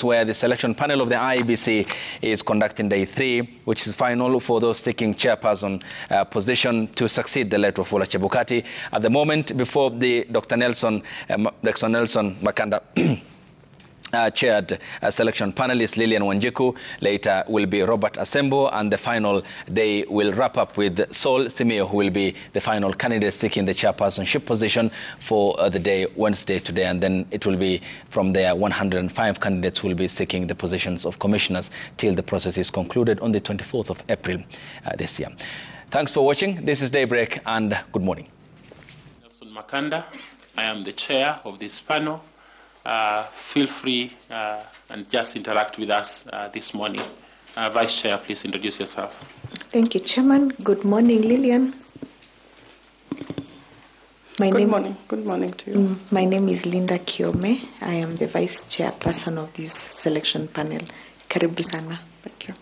where the selection panel of the IEBC is conducting day 3, which is final for those seeking chairperson position to succeed the late Wafula Chebukati. At the moment, before the Dr. Nelson Makanda chaired selection panelist Lilian Wanjiku. Later will be Robert Asembo, and the final day will wrap up with Saul Simeo, who will be the final candidate seeking the chairpersonship position for the day Wednesday today. And then it will be from there 105 candidates will be seeking the positions of commissioners till the process is concluded on the 24th of April this year. Thanks for watching. This is Daybreak, and good morning. Nelson Makanda, I am the chair of this panel. Feel free and just interact with us this morning. Vice Chair, please introduce yourself. Thank you, Chairman. Good morning, Lilian. Good morning to you. My name is Linda Kiome. I am the Vice Chairperson of this selection panel. Karibu sana. Thank you.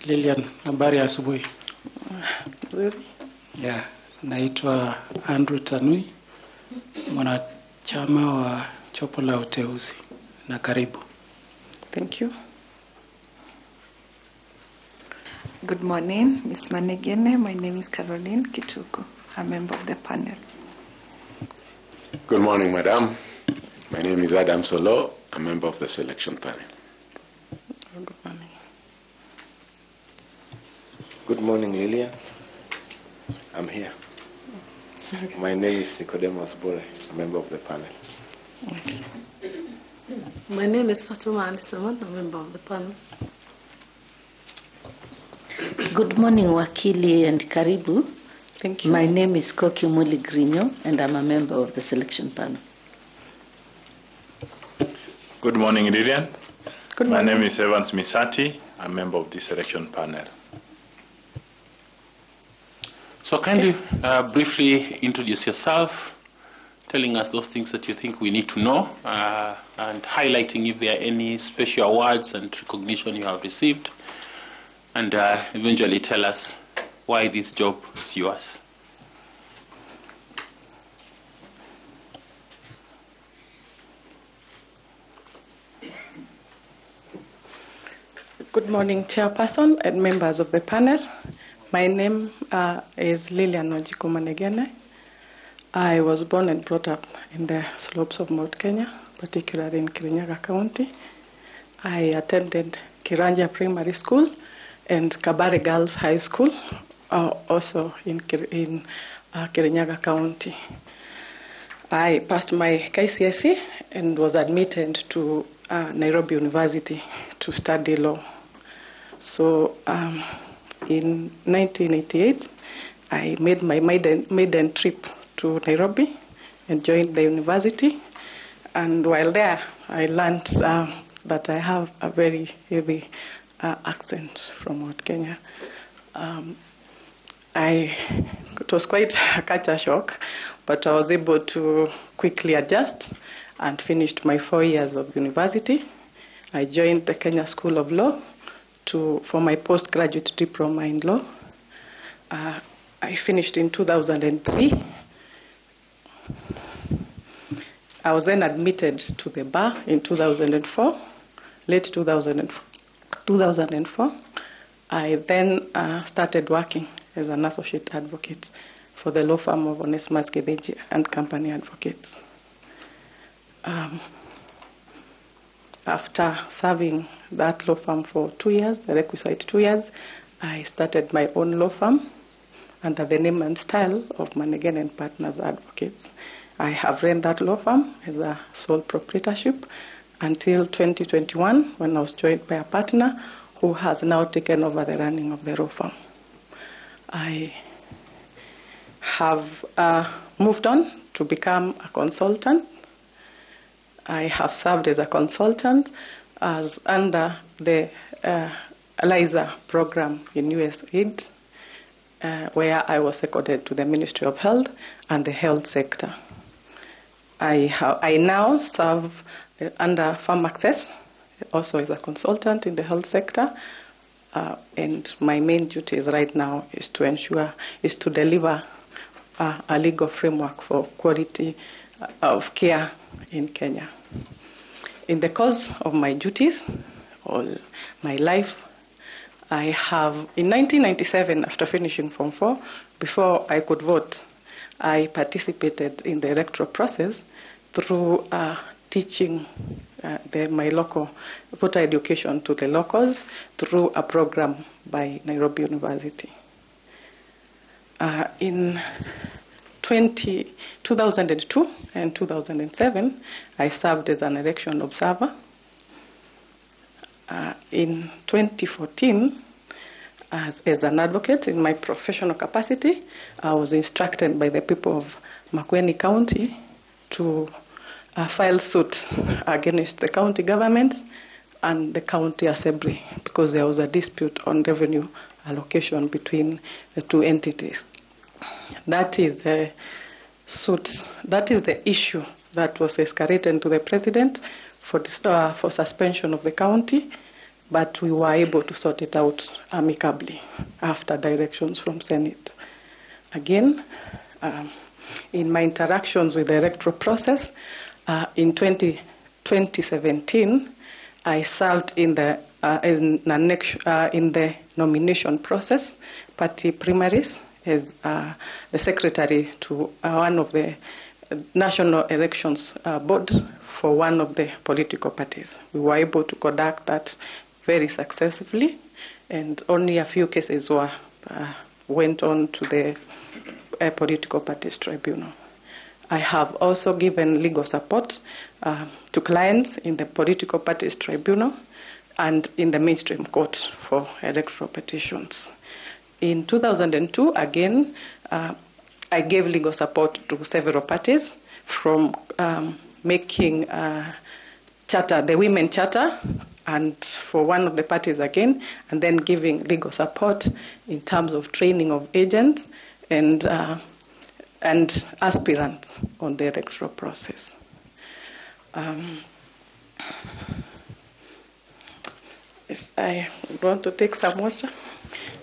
Lilian, habari ya asubuhi. Nzuri. Yeah, naitwa Andrew Tanui, mwanachama wa Chopo la Uteuzi, na karibu. Thank you. Good morning, Ms. Manegene. My name is Caroline Kituku, a member of the panel. Good morning, Madam. My name is Adam Solo, a member of the selection panel. Good morning. Good morning, Lilian. I'm here. Okay. My name is Nicodemus Bore, a member of the panel. Okay. My name is Fatuma Alisamon, a member of the panel. Good morning, Wakili and Karibu. Thank you. My name is Koki Muli Grino, and I'm a member of the selection panel. Good morning, Lilian. Good morning. My name is Evans Misati, a member of the selection panel. So kindly briefly introduce yourself, telling us those things that you think we need to know, and highlighting if there are any special awards and recognition you have received, and eventually tell us why this job is yours. Good morning, Chairperson and members of the panel. My name is Lilian Wanjiku Manegene. I was born and brought up in the slopes of Mount Kenya, particularly in Kirinyaga County. I attended Kiranja Primary School and Kabare Girls High School, also in Kirinyaga County. I passed my KCSE and was admitted to Nairobi University to study law. So in 1988, I made my maiden trip to Nairobi and joined the university. And while there, I learned that I have a very heavy accent from Mount Kenya. It was quite a culture shock, but I was able to quickly adjust and finished my 4 years of university. I joined the Kenya School of Law for my postgraduate diploma in law. I finished in 2003. I was then admitted to the bar in 2004, late 2004. I then started working as an associate advocate for the law firm of Onesimus Kideji and Company Advocates. After serving that law firm for 2 years, the requisite 2 years, I started my own law firm under the name and style of Manegene and Partners Advocates. I have run that law firm as a sole proprietorship until 2021, when I was joined by a partner who has now taken over the running of the law firm. I have moved on to become a consultant. I have served as a consultant under the ELIZA program in USAID, where I was seconded to the Ministry of Health and the health sector. I now serve under Farm Access, also as a consultant in the health sector, and my main duties right now is to deliver a legal framework for quality of care in Kenya. In the course of my duties, all my life, I have, in 1997, after finishing Form 4, before I could vote, I participated in the electoral process through teaching my local voter education to the locals through a program by Nairobi University. In 2002 and 2007, I served as an election observer. In 2014, as an advocate in my professional capacity, I was instructed by the people of Makueni County to file suit against the county government and the county assembly because there was a dispute on revenue allocation between the two entities. That is the suit. That is the issue that was escalated to the president for suspension of the county, but we were able to sort it out amicably after directions from Senate. Again, in my interactions with the electoral process, in 2017, I served in the nomination process, party primaries, as the secretary to one of the national elections board for one of the political parties. We were able to conduct that very successfully, and only a few cases went on to the political parties tribunal. I have also given legal support to clients in the political parties tribunal and in the mainstream court for electoral petitions. In 2002, again, I gave legal support to several parties from making the women charter, and for one of the parties again, and then giving legal support in terms of training of agents and aspirants on the electoral process. Yes, I want to take some water.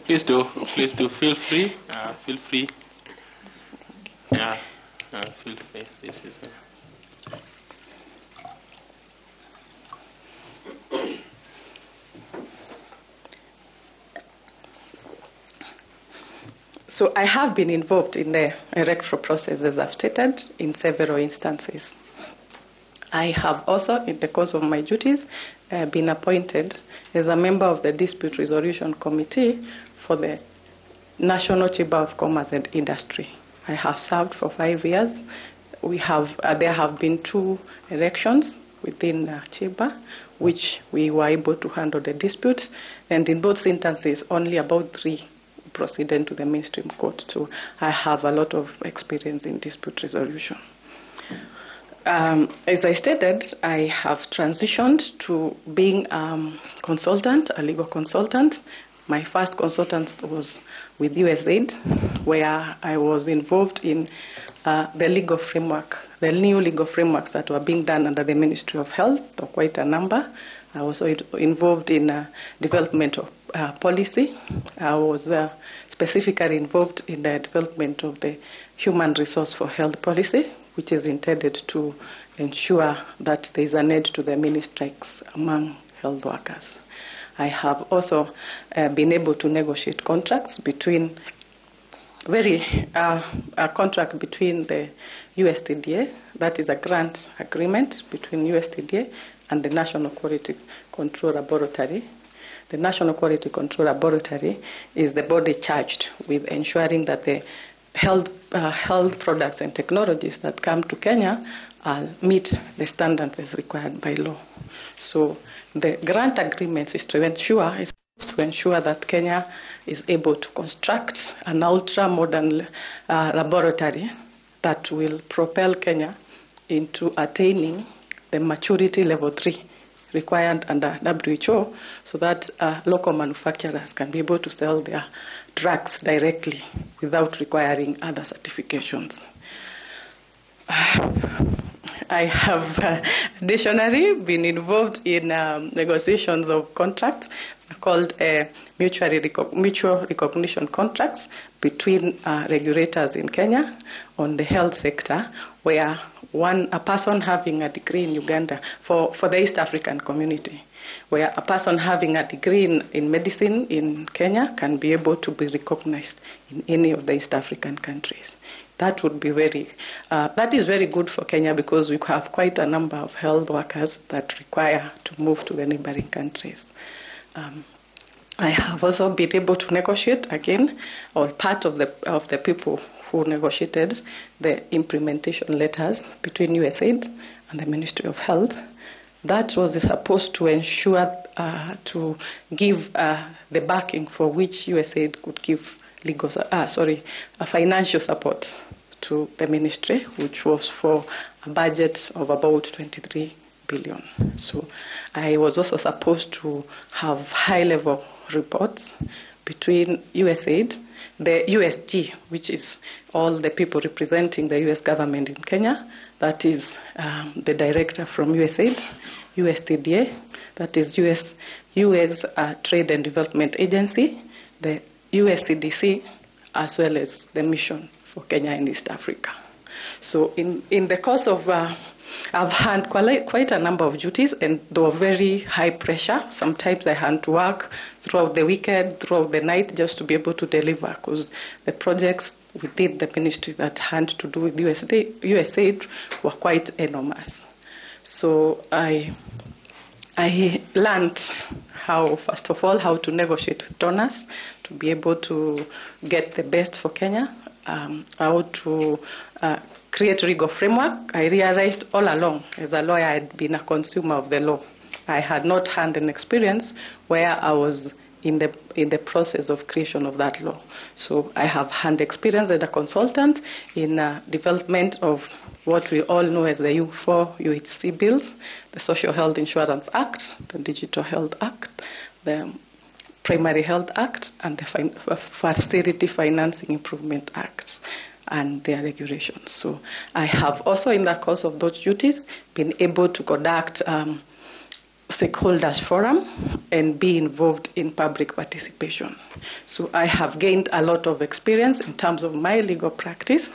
Please do. Feel free. Feel free. Yeah. Feel free. This is. So I have been involved in the electoral process, as I've stated, in several instances. I have also, in the course of my duties, been appointed as a member of the Dispute Resolution Committee for the National Chamber of Commerce and Industry. I have served for 5 years. There have been 2 elections within Chamber, which we were able to handle the disputes, and in both instances, only about 3 proceeded to the mainstream court. So I have a lot of experience in dispute resolution. As I stated, I have transitioned to being a legal consultant. My first consultant was with USAID, where I was involved in the legal framework, the new legal frameworks that were being done under the Ministry of Health, or quite a number. I was also involved in development of policy. I was specifically involved in the development of the human resource for health policy, which is intended to ensure that there is an end to the mini strikes among health workers. I have also been able to negotiate contracts between a contract between the USTDA, that is a grant agreement between USTDA and the National Quality Control Laboratory. The National Quality Control Laboratory is the body charged with ensuring that the health products and technologies that come to Kenya meet the standards as required by law. So the grant agreements is to ensure that Kenya is able to construct an ultra-modern laboratory that will propel Kenya into attaining the maturity level 3 required under WHO, so that local manufacturers can be able to sell their drugs directly without requiring other certifications. I have additionally been involved in negotiations of contracts called mutual recognition contracts between regulators in Kenya on the health sector, where a person having a degree in Uganda for the East African community, where a person having a degree in medicine in Kenya can be able to be recognized in any of the East African countries. That would be that is very good for Kenya because we have quite a number of health workers that require to move to the neighboring countries. I have also been able to negotiate again, or part of the people who negotiated the implementation letters between USAID and the Ministry of Health. That was supposed to ensure to give the backing for which USAID could give financial support to the ministry, which was for a budget of about 23 billion. So I was also supposed to have high-level reports between USAID, the USG, which is all the people representing the US government in Kenya, that is the director from USAID, USTDA, that is US Trade and Development Agency, the USCDC, as well as the mission for Kenya and East Africa. So in the course of, I've had quite a number of duties, and they were very high pressure. Sometimes I had to work throughout the weekend, throughout the night, just to be able to deliver, because the projects within the ministry that had to do with USAID were quite enormous. So I learned first of all, how to negotiate with donors to be able to get the best for Kenya, how to create legal framework. I realized all along, as a lawyer, I had been a consumer of the law. I had not had an experience where I was in the process of creation of that law. So I have had experience as a consultant in development of what we all know as the four UHC bills, the Social Health Insurance Act, the Digital Health Act, the Primary Health Act, and the Facility Financing Improvement Act and their regulations. So I have also, in the course of those duties, been able to conduct stakeholders forum and be involved in public participation. So I have gained a lot of experience in terms of my legal practice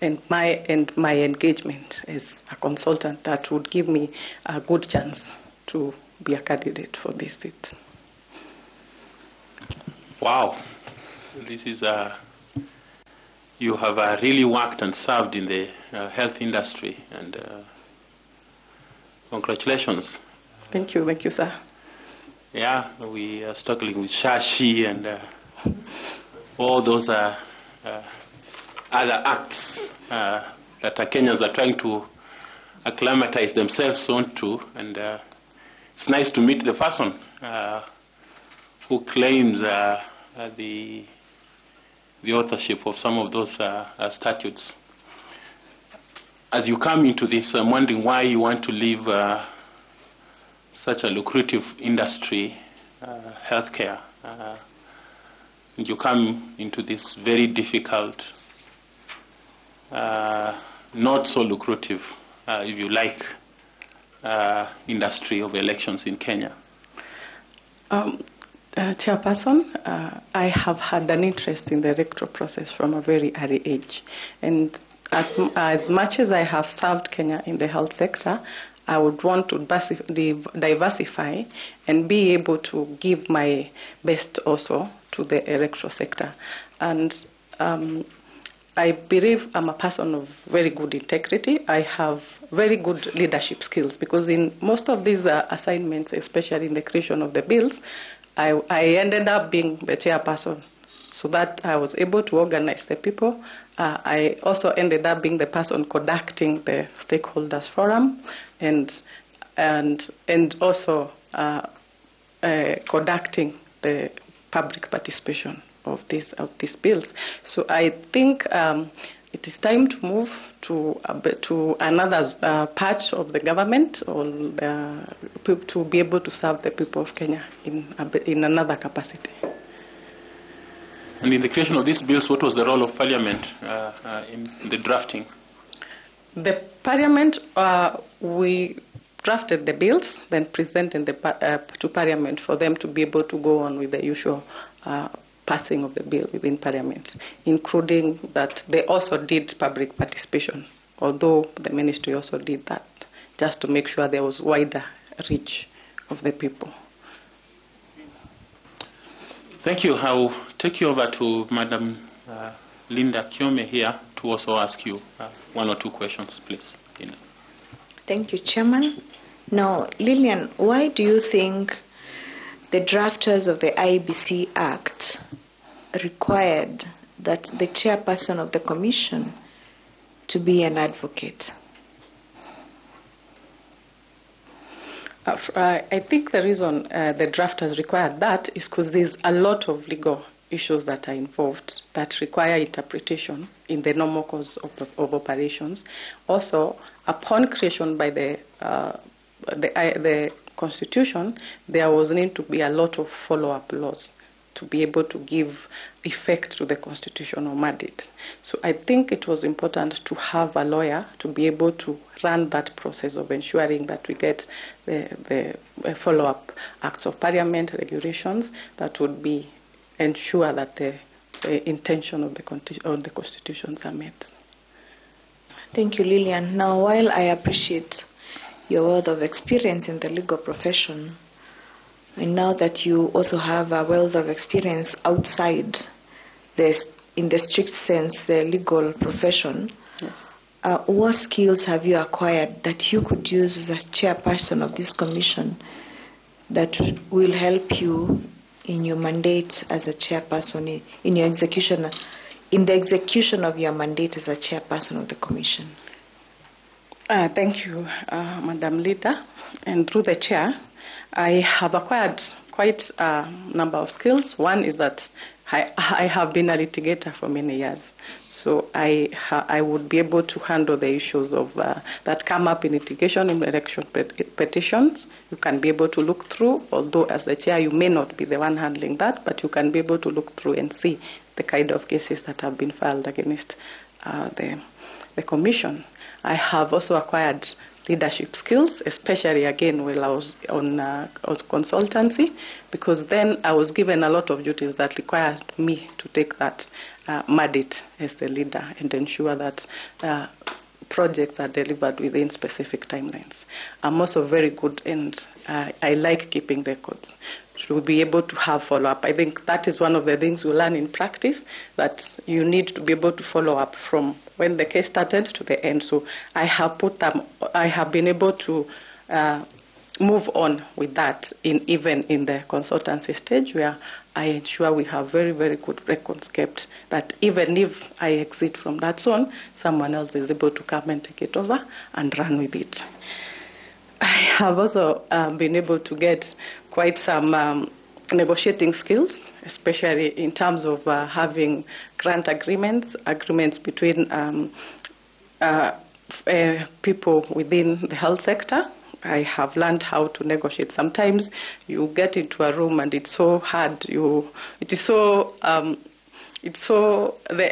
and my engagement as a consultant that would give me a good chance to be a candidate for this seat. Wow, this is you have really worked and served in the health industry, and congratulations. Thank you, sir. Yeah, we are struggling with Shashi and all those other acts that Kenyans are trying to acclimatize themselves onto, and it's nice to meet the person who claims the authorship of some of those statutes. As you come into this, I'm wondering why you want to leave such a lucrative industry, healthcare. And you come into this very difficult, not so lucrative, if you like, industry of elections in Kenya. Chairperson, I have had an interest in the electoral process from a very early age. And as much as I have served Kenya in the health sector, I would want to diversify and be able to give my best also to the electoral sector. And I believe I'm a person of very good integrity. I have very good leadership skills, because in most of these assignments, especially in the creation of the bills, I ended up being the chairperson, so that I was able to organize the people. I also ended up being the person conducting the stakeholders forum and also conducting the public participation of these bills. So I think it is time to move to another part of the government, or to be able to serve the people of Kenya in another capacity. And in the creation of these bills, what was the role of Parliament in the drafting? The Parliament, we drafted the bills, then presented to Parliament for them to be able to go on with the usual passing of the bill within Parliament, including that they also did public participation, although the ministry also did that, just to make sure there was wider reach of the people. Thank you. I'll take you over to Madam Linda Kiome here to also ask you one or two questions, please. Thank you, Chairman. Now, Lillian, why do you think the drafters of the IEBC Act required that the chairperson of the commission to be an advocate? I think the reason the drafters required that is because there's a lot of legal issues that are involved that require interpretation in the normal course of operations. Also, upon creation by the Constitution, there was need to be a lot of follow-up laws to be able to give effect to the constitutional mandate. So I think it was important to have a lawyer to be able to run that process of ensuring that we get the follow-up acts of Parliament regulations that would be ensure that the intention of the constitutions are met. Thank you, Lillian. Now, while I appreciate your wealth of experience in the legal profession, and now that you also have a wealth of experience outside in the strict sense, the legal profession, yes. What skills have you acquired that you could use as a chairperson of this commission that will help you in your mandate as a chairperson, in the execution of your mandate as a chairperson of the commission? Thank you, Madam Leader. And through the chair, I have acquired quite a number of skills. One is that I have been a litigator for many years, so I would be able to handle the issues of that come up in litigation, in election petitions. You can be able to look through, although as the chair you may not be the one handling that, but you can be able to look through and see the kind of cases that have been filed against the commission. I have also acquired leadership skills, especially again while I was on consultancy, because then I was given a lot of duties that required me to take that mandate as the leader and ensure that projects are delivered within specific timelines. I'm also very good and I like keeping records to be able to have follow-up. I think that is one of the things we learn in practice, that you need to be able to follow up from when the case started to the end. So I have been able to move on with that even in the consultancy stage, where I ensure we have very, very good records kept, that even if I exit from that zone, someone else is able to come and take it over and run with it. I have also been able to get quite some negotiating skills, especially in terms of having grant agreements between people within the health sector. I have learned how to negotiate. Sometimes you get into a room and it's so hard. The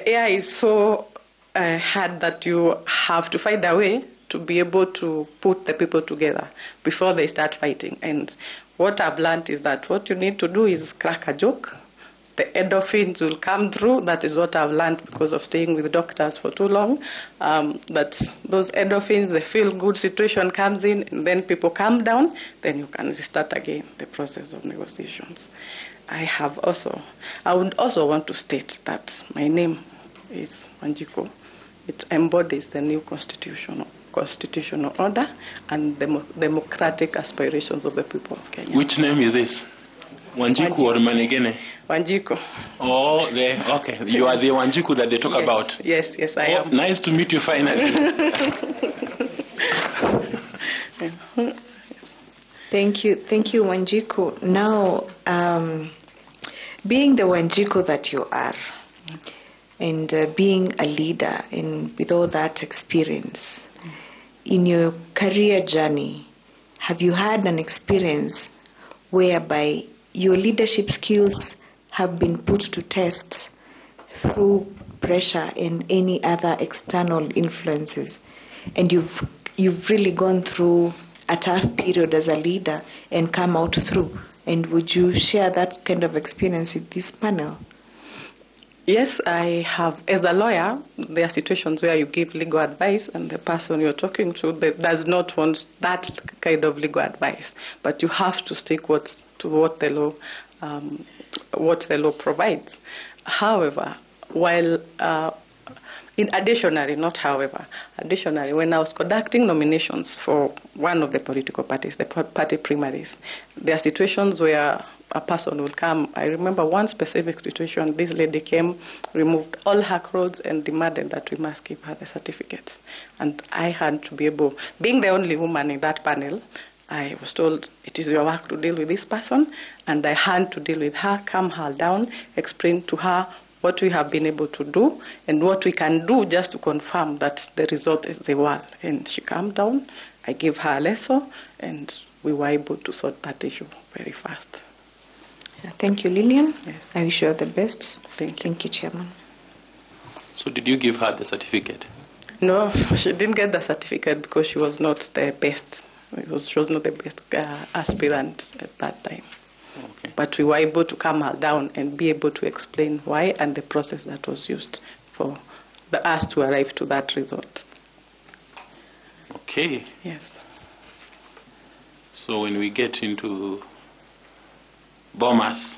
air is so hard that you have to find a way to be able to put the people together before they start fighting. And what I've learned is that what you need to do is crack a joke. The endorphins will come through. That is what I've learned because of staying with doctors for too long. That those endorphins, the feel-good situation comes in, and then people calm down, then you can restart again the process of negotiations. I would also want to state that my name is Wanjiku. It embodies the new constitutional order and democratic aspirations of the people of Kenya. Which name is this? Wanjiku or Manegene? Wanjiku. Oh, okay. You are the Wanjiku that they talk about. Yes, I am. Nice to meet you finally. Thank you, Wanjiku. Now, being the Wanjiku that you are, and being a leader, and with all that experience, in your career journey, have you had an experience whereby your leadership skills have been put to test through pressure and any other external influences? and you've really gone through a tough period as a leader and come out through. And would you share that kind of experience with this panel? Yes, I have. As a lawyer, there are situations where you give legal advice and the person you're talking to does not want that kind of legal advice. But you have to stick to what the law provides. However, additionally, when I was conducting nominations for one of the political parties, the party primaries, there are situations where a person will come. I remember one specific situation. This lady came, removed all her clothes, and demanded that we must give her the certificates. And I had to be able, being the only woman in that panel, I was told it is your work to deal with this person, and I had to deal with her, calm her down, explain to her what we have been able to do and what we can do just to confirm that the result is the one. And she calmed down. I gave her a lesson, and we were able to sort that issue very fast. Thank you, Lillian. Yes. I wish you all the best. Thank you. Thank you, Chairman. So did you give her the certificate? No, she didn't get the certificate because she was not the best. She was not the best aspirant at that time. Okay. But we were able to calm her down and be able to explain why and the process that was used for us to arrive to that result. Okay. Yes. So when we get into Bomas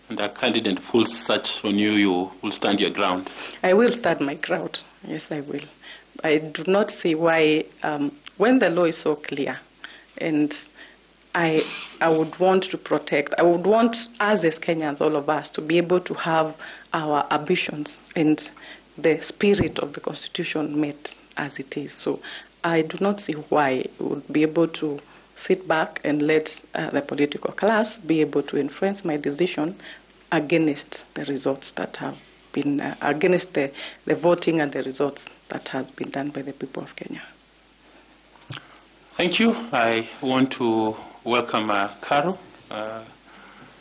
and a candidate full search on you, you will stand your ground. I will stand my ground. Yes, I will. I do not see why, when the law is so clear, and I would want to protect, I would want us as Kenyans, all of us, to be able to have our ambitions and the spirit of the Constitution met as it is. So I do not see why we would be able to sit back and let the political class be able to influence my decision against the results that have been, against the voting and the results that has been done by the people of Kenya. Thank you. I want to welcome Caro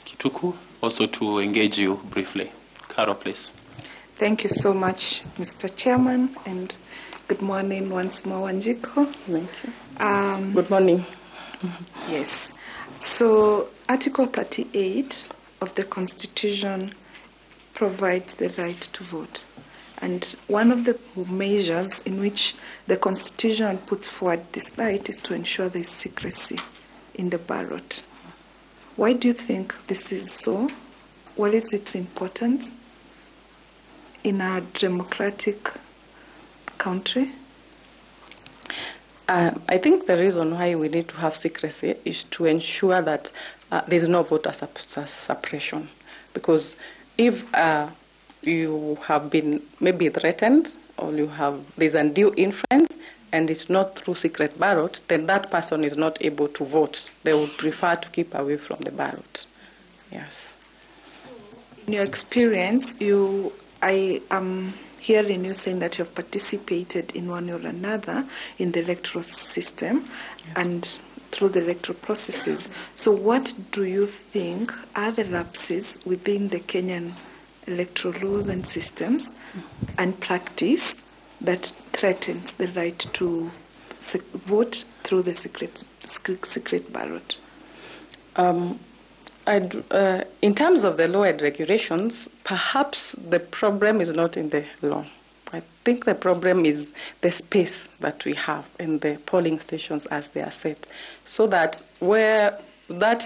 Kituku also to engage you briefly. Caro, please. Thank you so much, Mr. Chairman, and good morning once more, Wanjiko. Thank you. Good morning. Yes. So Article 38 of the Constitution provides the right to vote. And one of the measures in which the Constitution puts forward this right is to ensure there is secrecy in the ballot. Why do you think this is so? What is its importance in a democratic country? I think the reason why we need to have secrecy is to ensure that there's no voter suppression. Because if you have been maybe threatened or there's undue influence and it's not through secret ballot, then that person is not able to vote. They would prefer to keep away from the ballot. Yes. In your experience, I am hearing you saying that you have participated in one or another in the electoral system and through the electoral processes. So what do you think are the lapses within the Kenyan electoral laws and systems and practice that threatens the right to vote through the secret ballot? In terms of the law and regulations, perhaps the problem is not in the law. I think the problem is the space that we have in the polling stations as they are set, so that where that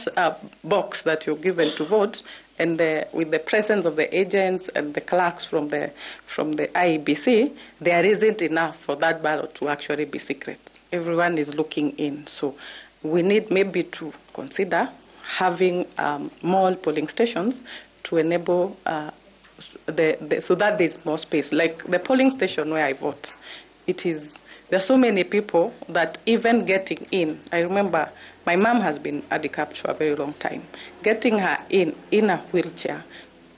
box that you're given to vote, and with the presence of the agents and the clerks from the IEBC, there isn't enough for that ballot to actually be secret. Everyone is looking in, so we need maybe to consider having more polling stations to enable so that there's more space. Like the polling station where I vote, there are so many people that even getting in, I remember my mom has been handicapped for a very long time. Getting her in a wheelchair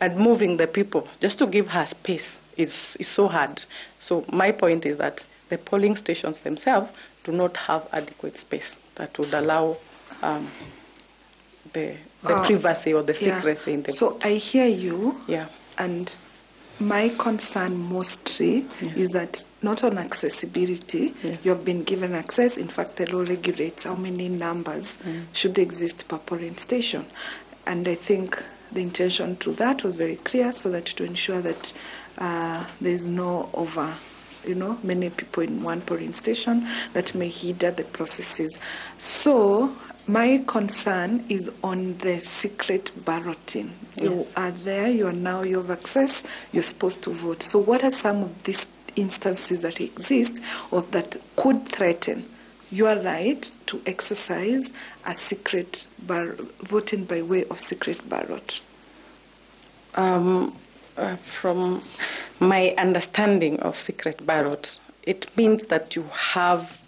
and moving the people just to give her space is so hard. So my point is that the polling stations themselves do not have adequate space that would allow the privacy or the secrecy in the So votes. I hear you. Yeah. And My concern mostly is that not on accessibility, you have been given access. In fact, the law regulates how many numbers should exist per polling station. And I think the intention to that was very clear, so that to ensure that there is no many people in one polling station that may hinder the processes. So my concern is on the secret balloting. You are there, you have access, you're supposed to vote. So what are some of these instances that exist or that could threaten your right to exercise a secret voting by way of secret ballot? From my understanding of secret ballot, it means that you have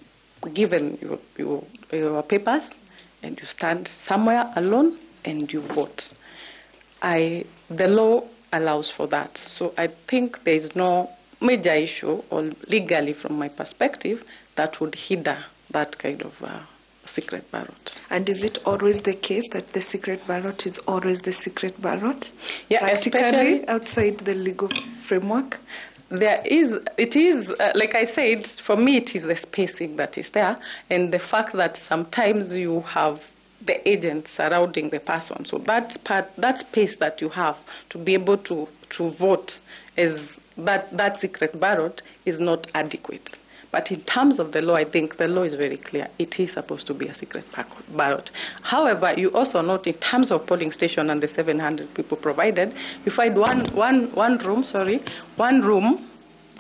given your papers and you stand somewhere alone and you vote. The law allows for that. So I think there is no major issue, or legally from my perspective, that would hinder that kind of secret ballot. And is it always the case that the secret ballot is always the secret ballot? Yeah, especially outside the legal framework? It is, like I said, for me it is the spacing that is there, and the fact that sometimes you have the agent surrounding the person. So that space that you have to be able to vote is that secret ballot is not adequate. But in terms of the law, I think the law is very clear. It is supposed to be a secret ballot. However, you also note in terms of polling station and the 700 people provided, you find one room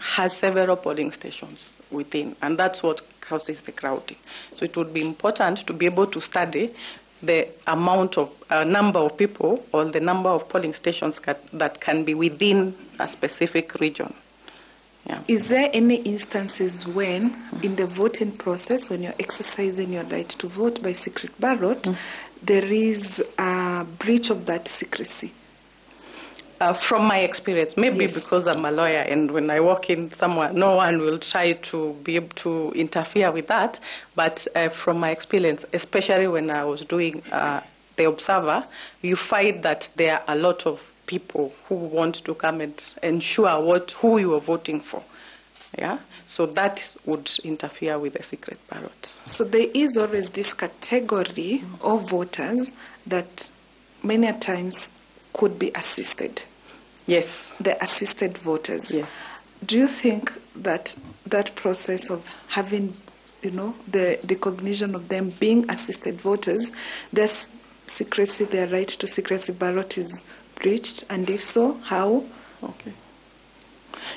has several polling stations within, and that's what causes the crowding. So it would be important to be able to study the amount of number of people or the number of polling stations that can be within a specific region. Yeah. Is there any instances when, in the voting process, when you're exercising your right to vote by secret ballot, there is a breach of that secrecy? From my experience, maybe because I'm a lawyer and when I walk in somewhere, no one will try to be able to interfere with that. But from my experience, especially when I was doing the Observer, you find that there are a lot of people who want to come and ensure who you are voting for. Yeah, so that would interfere with the secret ballot. So there is always this category of voters that many times could be assisted. Yes. The assisted voters. Yes. Do you think that that process of having, the recognition of them being assisted voters, their secrecy, their right to secrecy ballot is breached, and if so, how? Okay.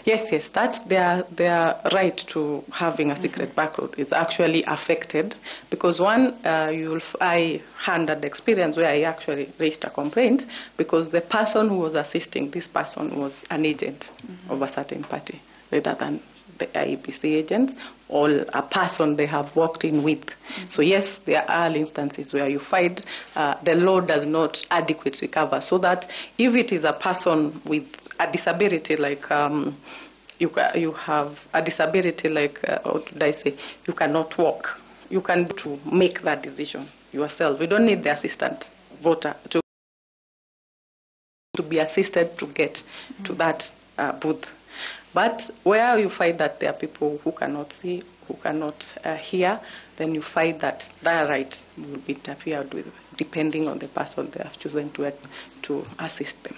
Yes, that's their right to having a secret ballot is actually affected because I had an experience where I actually raised a complaint because the person who was assisting this person was an agent of a certain party rather than the IEBC agents or a person they have worked in with. So yes, there are instances where you find the law does not adequately cover, so that if it is a person with a disability like you have a disability like what did I say? You cannot walk. You can to make that decision yourself. We don't need the assistant voter to be assisted to get to that booth. But where you find that there are people who cannot see, who cannot hear, then you find that their right will be interfered with, depending on the person they have chosen to assist them.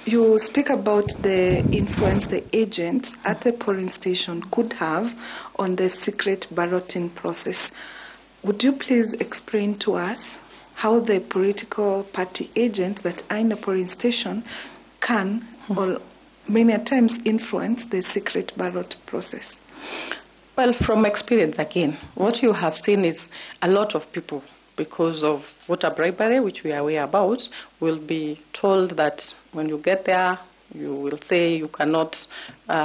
You speak about the influence the agents at the polling station could have on the secret balloting process. Would you please explain to us how the political party agents that are in the polling station can or many times influence the secret ballot process? Well, from experience again, what you have seen is a lot of people, because of voter bribery, which we are aware about, will be told that when you get there, you will say you cannot,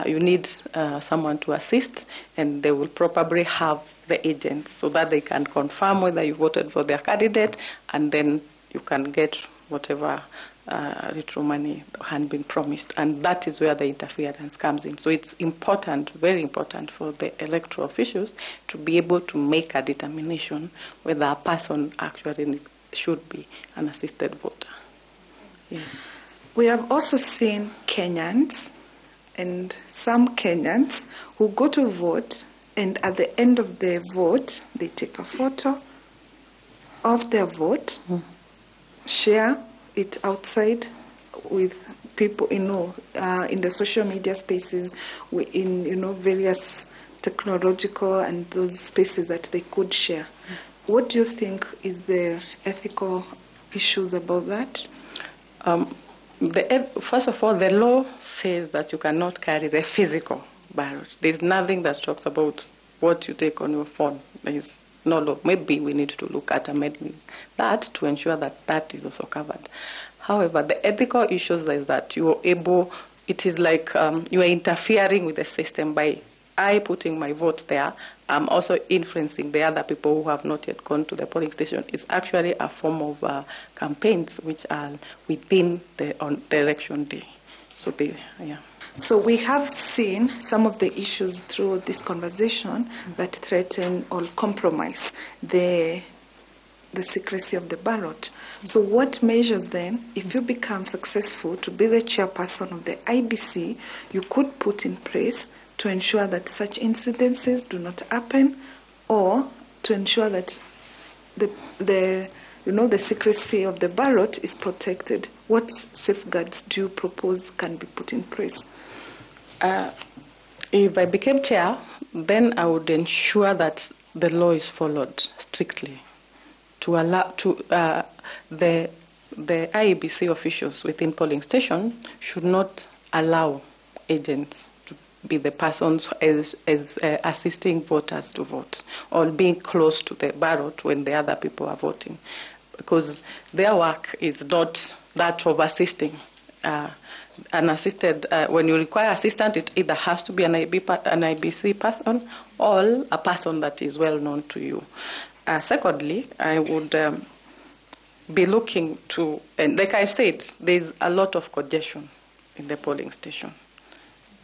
you need someone to assist, and they will probably have the agents so that they can confirm whether you voted for their candidate, and then you can get whatever little money had been promised. And that is where the interference comes in. So it's important, very important for the electoral officials to be able to make a determination whether a person actually should be an assisted voter. Yes. We have also seen Kenyans and some Kenyans who go to vote, and at the end of the vote, they take a photo of their vote, share it outside with people, in the social media spaces, in various technological and those spaces that they could share. What do you think is the ethical issues about that? First of all, the law says that you cannot carry the physical ballot. There's nothing that talks about what you take on your phone. There is no law. Maybe we need to look at amending that to ensure that that is also covered. However, the ethical issues is that it is like you are interfering with the system by putting my vote there. I'm also influencing the other people who have not yet gone to the polling station. It's actually a form of campaigns which are within on the election day. So we have seen some of the issues through this conversation that threaten or compromise the secrecy of the ballot. So what measures then, if you become successful to be the chairperson of the IEBC, you could put in place to ensure that such incidences do not happen, or to ensure that the secrecy of the ballot is protected? What safeguards do you propose can be put in place? If I became chair, then I would ensure that the law is followed strictly to allow the IEBC officials within polling station should not allow agents to be the persons as assisting voters to vote or being close to the ballot when the other people are voting, because their work is not that of assisting. When you require assistance, it either has to be an IEBC person or a person that is well known to you. Secondly, I would be looking to, and like I said, there's a lot of congestion in the polling station.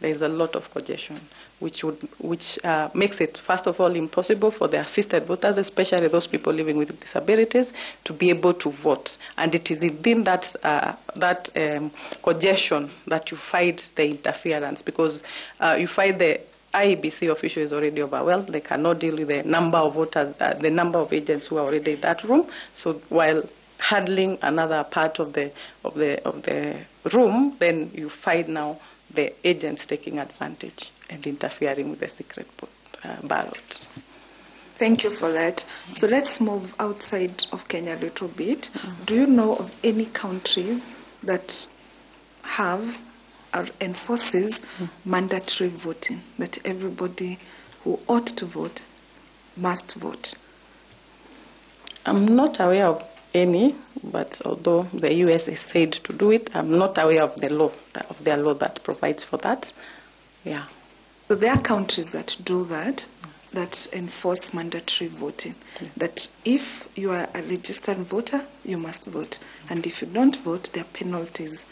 There's a lot of congestion, which makes it, first of all, impossible for the assisted voters, especially those people living with disabilities, to be able to vote. And it is within that congestion that you find the interference, because you find the IEBC official is already overwhelmed. They cannot deal with the number of voters, the number of agents who are already in that room. So while handling another part of the room, then you find now the agents taking advantage and interfering with the secret ballot. Thank you for that. So let's move outside of Kenya a little bit. Do you know of any countries that have or enforces mandatory voting, that everybody who ought to vote must vote? I'm not aware of any, but although the US is said to do it, I'm not aware of their law that provides for that. Yeah. So there are countries that do that, that enforce mandatory voting. Yes. That if you are a registered voter, you must vote, and if you don't vote, there are penalties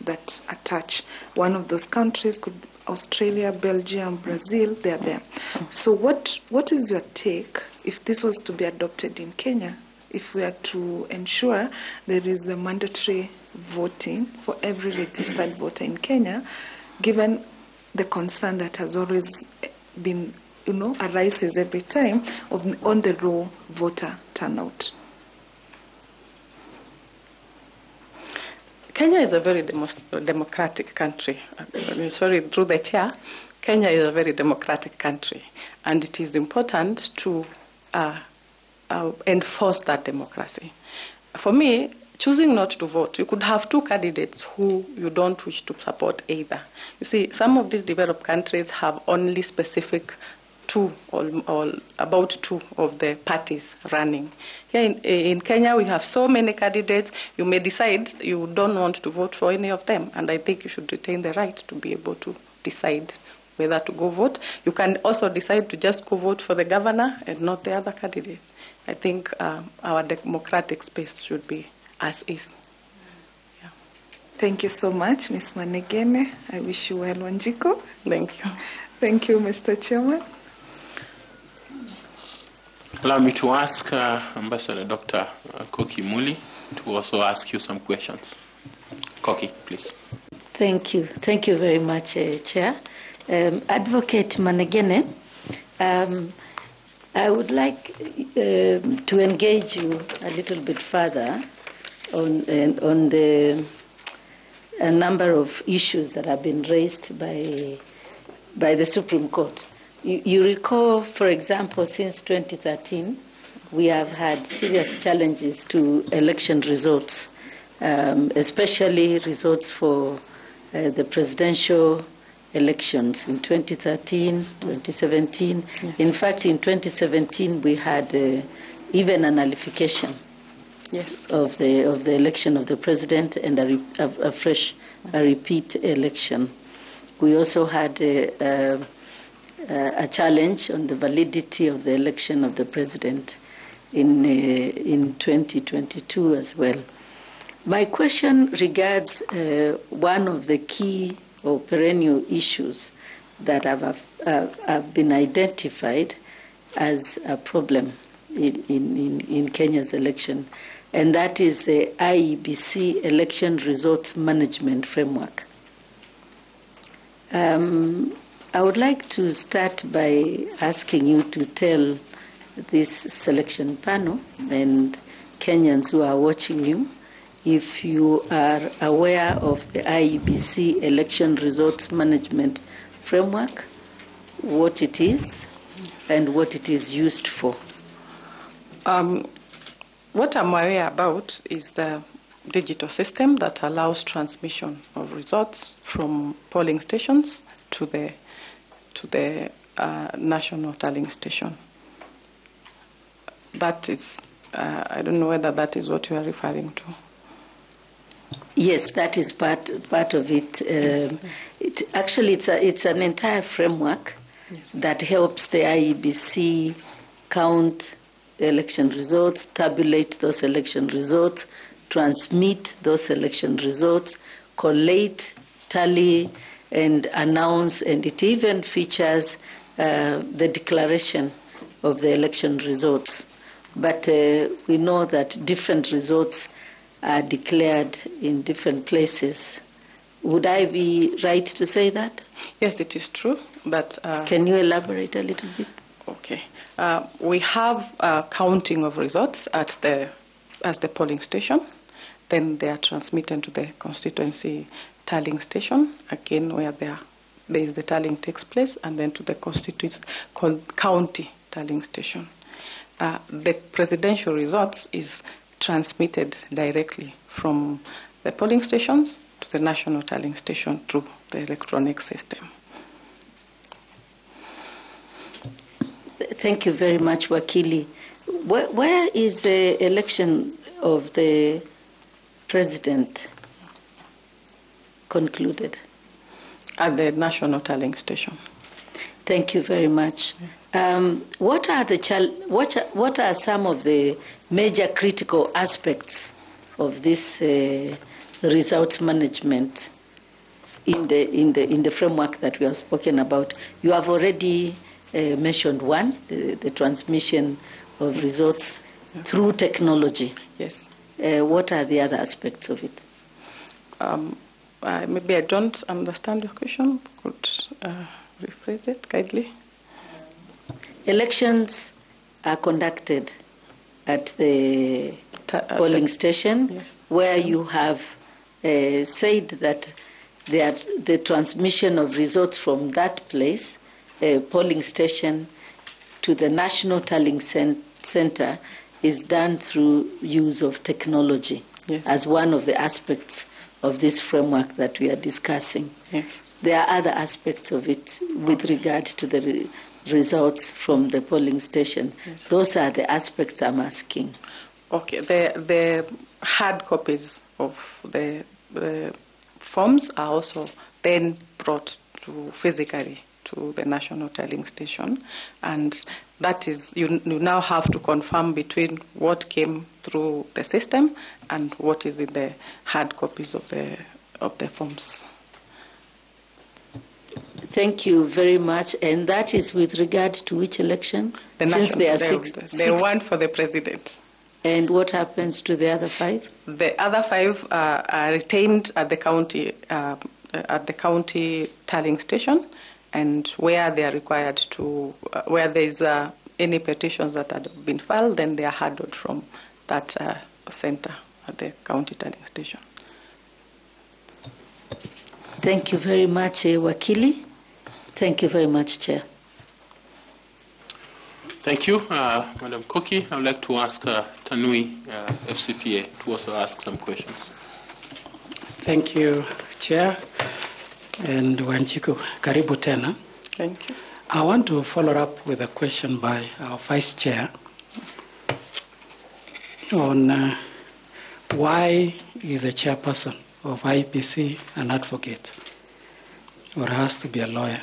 that attach. One of those countries could be Australia, Belgium, Brazil. They are there. So what is your take if this was to be adopted in Kenya? If we are to ensure there is the mandatory voting for every registered voter in Kenya, given the concern that has always been, arises every time on the raw voter turnout. Kenya is a very democratic country. Through the chair, Kenya is a very democratic country, and it is important to enforce that democracy. For me, choosing not to vote, you could have two candidates who you don't wish to support either. You see, some of these developed countries have only specific two or about two of the parties running. Here in Kenya, we have so many candidates. You may decide you don't want to vote for any of them, and I think you should retain the right to be able to decide whether to go vote. You can also decide to just go vote for the governor and not the other candidates. I think our democratic space should be as is. Yeah. Thank you so much, Ms. Manegene. I wish you well, Wanjiku. Thank you. Thank you, Mr. Chairman. Allow me to ask Ambassador Dr. Koki Muli to also ask you some questions. Koki, please. Thank you. Thank you very much, Chair. Advocate Manegene, I would like to engage you a little bit further on a number of issues that have been raised by the Supreme Court. You recall, for example, since 2013, we have had serious challenges to election results, especially results for the presidential elections in 2013, 2017. Yes. In fact, in 2017, we had even a nullification of the election of the president and a repeat election. We also had a challenge on the validity of the election of the president in 2022 as well. My question regards one of the key or perennial issues that have been identified as a problem in Kenya's election, and that is the IEBC election results management framework. I would like to start by asking you to tell this selection panel and Kenyans who are watching you if you are aware of the IEBC election results management framework, what it is, and what it is used for. What I'm aware about is the digital system that allows transmission of results from polling stations to the national tallying station. That is, I don't know whether that is what you are referring to. Yes, that is part of it. It's an entire framework that helps the IEBC count election results, tabulate those election results, transmit those election results, collate, tally, and announce, and it even features the declaration of the election results. But we know that different results are declared in different places. Would I be right to say that? Yes, it is true. But can you elaborate a little bit? Okay. We have counting of results at the polling station. Then they are transmitted to the constituency tallying station, again where there is the tallying takes place, and then to the county tallying station. The presidential results is transmitted directly from the polling stations to the national tallying station through the electronic system. Thank you very much, Wakili. Where is the election of the president concluded? At the national tallying station. Thank you very much. What are some of the major critical aspects of this results management in the framework that we have spoken about? You have already mentioned one, the transmission of results through technology. Yes. What are the other aspects of it? Maybe I don't understand your question. Could rephrase it kindly? Elections are conducted at the polling station, where you have said that the transmission of results from that place, polling station, to the national tallying center is done through use of technology as one of the aspects of this framework that we are discussing. Yes. There are other aspects of it with regard to the results from the polling station. Yes. Those are the aspects I'm asking. Okay. The hard copies of the forms are also then brought physically to the national tallying station, and that is you now have to confirm between what came through the system and what is in the hard copies of the forms. Thank you very much. And that is with regard to which election? The one for the president. And what happens to the other 5? The other 5 are retained at the county tallying station, and where they are required to, where there is any petitions that have been filed, then they are handled from that center at the county tallying station. Thank you very much, Wakili. Thank you very much, Chair. Thank you, Madam Koki. I would like to ask Tanui, FCPA, to also ask some questions. Thank you, Chair. And Wanjiku, karibu tena. Thank you. I want to follow up with a question by our Vice Chair on why is a chairperson of IEBC an advocate or has to be a lawyer.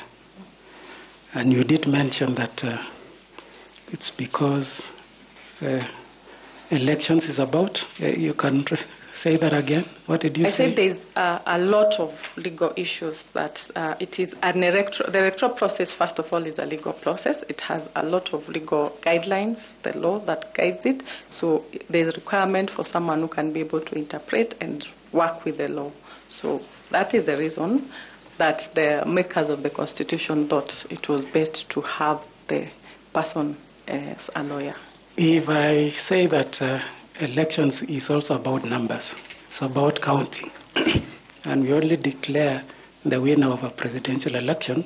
And you did mention that it's because elections is about. You can say that again. What did you say? I said there's a lot of legal issues that it is the electoral process, first of all, is a legal process. It has a lot of legal guidelines, the law that guides it. So there's a requirement for someone who can be able to interpret and work with the law. So that is the reason that the makers of the Constitution thought it was best to have the person as a lawyer. If I say that elections is also about numbers, it's about counting, and we only declare the winner of a presidential election,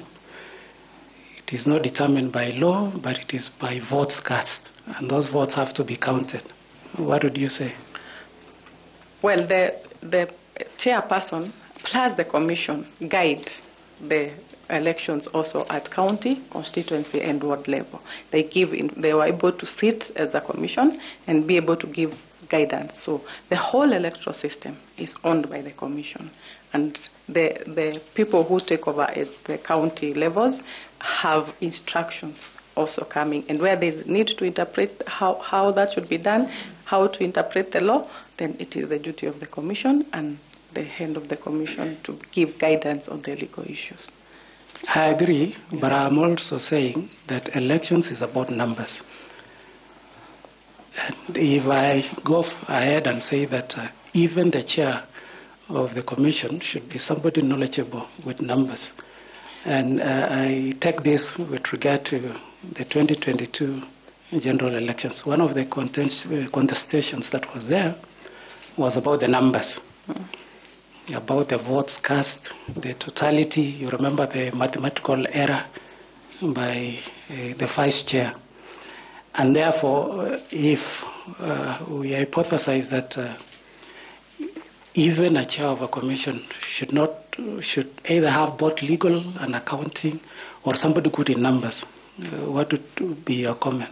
it is not determined by law, but it is by votes cast, and those votes have to be counted. What would you say? Well, the chairperson plus the commission guide the elections also at county, constituency, and ward level. They were able to sit as a commission and be able to give guidance. So the whole electoral system is owned by the commission, and the people who take over at the county levels have instructions also coming, and where they need to interpret how that should be done, how to interpret the law, then it is the duty of the commission and the head of the commission to give guidance on the legal issues. I agree, but I'm also saying that elections is about numbers. And if I go ahead and say that even the chair of the commission should be somebody knowledgeable with numbers, and I take this with regard to the 2022 general elections. One of the contestations that was there was about the numbers. About the votes cast, the totality. You remember the mathematical error by the vice chair. And therefore, if we hypothesize that even a chair of a commission should either have both legal and accounting or somebody good in numbers, what would be your comment?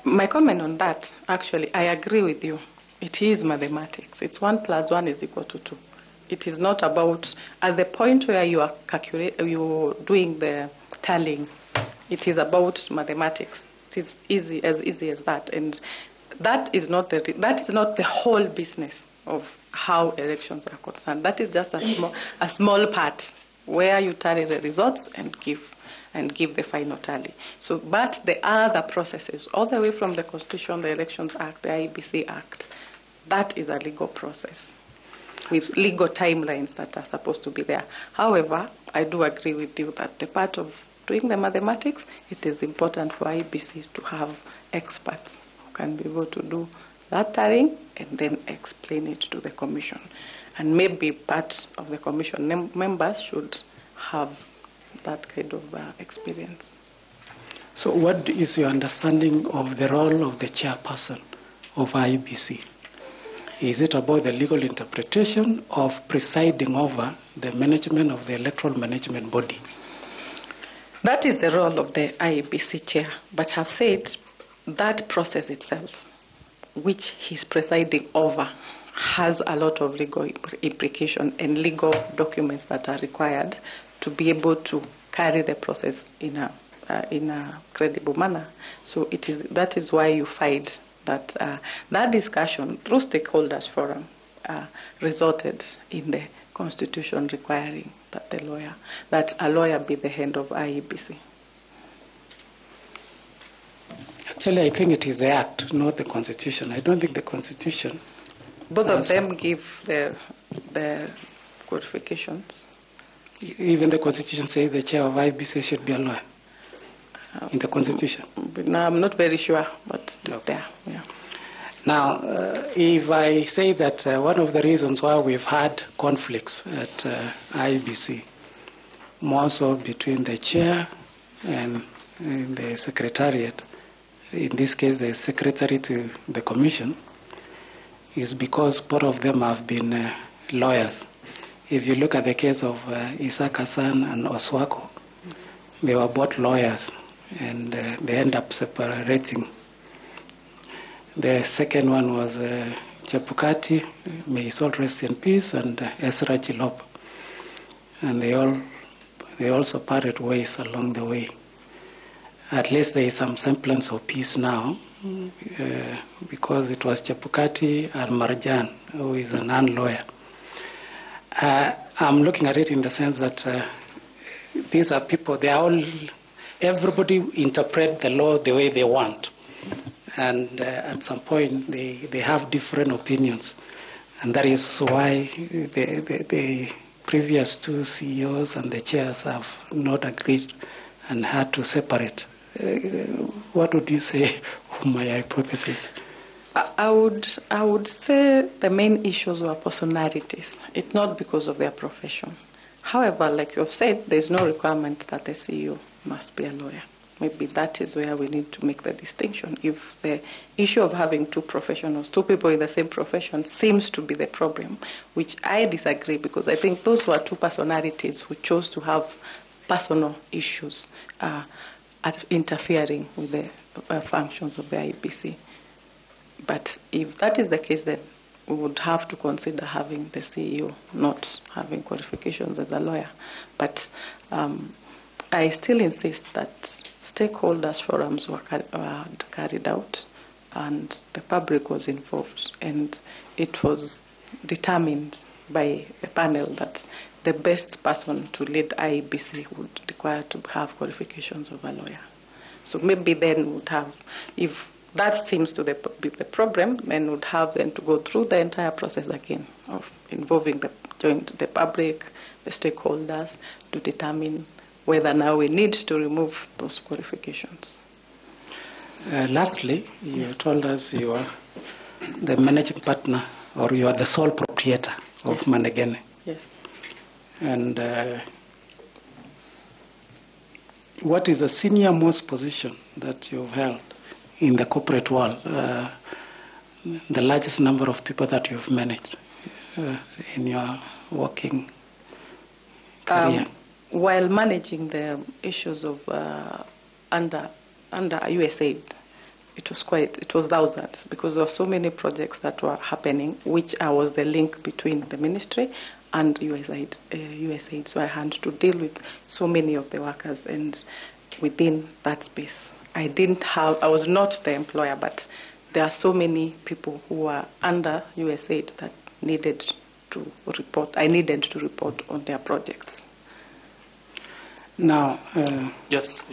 My comment on that, actually, I agree with you. It is mathematics. It's 1 + 1 = 2. It is not about, at the point where you are doing the tallying, it is about mathematics. It is easy as that, and that is not the whole business of how elections are concerned. That is just a small part where you tally the results and give the final tally. So, but the other processes, all the way from the Constitution, the Elections Act, the IEBC Act, that is a legal process with legal timelines that are supposed to be there. However, I do agree with you that the part of doing the mathematics, it is important for IEBC to have experts who can be able to do that tallying and then explain it to the commission. And maybe part of the commission members should have that kind of experience. So what is your understanding of the role of the chairperson of IEBC? Is it about the legal interpretation of presiding over the management of the electoral management body? That is the role of the IEBC chair. But I've said that process itself, which he's presiding over, has a lot of legal implication and legal documents that are required to be able to carry the process in a credible manner. So that is why you find that that discussion through stakeholders forum resulted in the Constitution requiring that a lawyer be the head of IEBC. Actually, I think it is the Act, not the Constitution. I don't think the Constitution. Both of them give the qualifications. Even the Constitution says the chair of IBC should be a lawyer. In the Constitution. No, I'm not very sure, but it's there. Yeah. Now, if I say that one of the reasons why we've had conflicts at IBC, more so between the chair and the secretariat, in this case the secretary to the commission, is because both of them have been lawyers. If you look at the case of Isaac Hassan and Oswako, they were both lawyers, and they end up separating. The second one was Chebukati, may his soul rest in peace, and Ezra Chilop. And they also parted ways along the way. At least there is some semblance of peace now, because it was Chebukati and Marjan, who is a non-lawyer. I'm looking at it in the sense that these are people, everybody interpret the law the way they want. And at some point, they have different opinions. And that is why the previous two CEOs and the chairs have not agreed and had to separate. What would you say of my hypothesis? I would say the main issues were personalities. It's not because of their profession. However, like you've said, there's no requirement that the CEO must be a lawyer. Maybe that is where we need to make the distinction. If the issue of having two professionals, two people in the same profession, seems to be the problem, which I disagree, because I think those were two personalities who chose to have personal issues interfering with the functions of the IEBC. But if that is the case, then we would have to consider having the CEO not having qualifications as a lawyer. But I still insist that stakeholders forums were carried out and the public was involved, and it was determined by a panel that the best person to lead IEBC would require to have qualifications of a lawyer. So maybe then would have, if that seems to be the problem, then would have then to go through the entire process again of involving the public, the stakeholders, to determine whether now we need to remove those qualifications. Lastly, you told us you are the managing partner, or you are the sole proprietor of Manegene. Yes. And what is the senior most position that you've held in the corporate world, the largest number of people that you've managed in your working career? While managing the issues of under USAID, it was thousands, because there were so many projects that were happening, which I was the link between the ministry and USAID. So I had to deal with so many of the workers, and within that space, I was not the employer, but there are so many people who are under USAID that needed to report. I needed to report on their projects. Now, yes,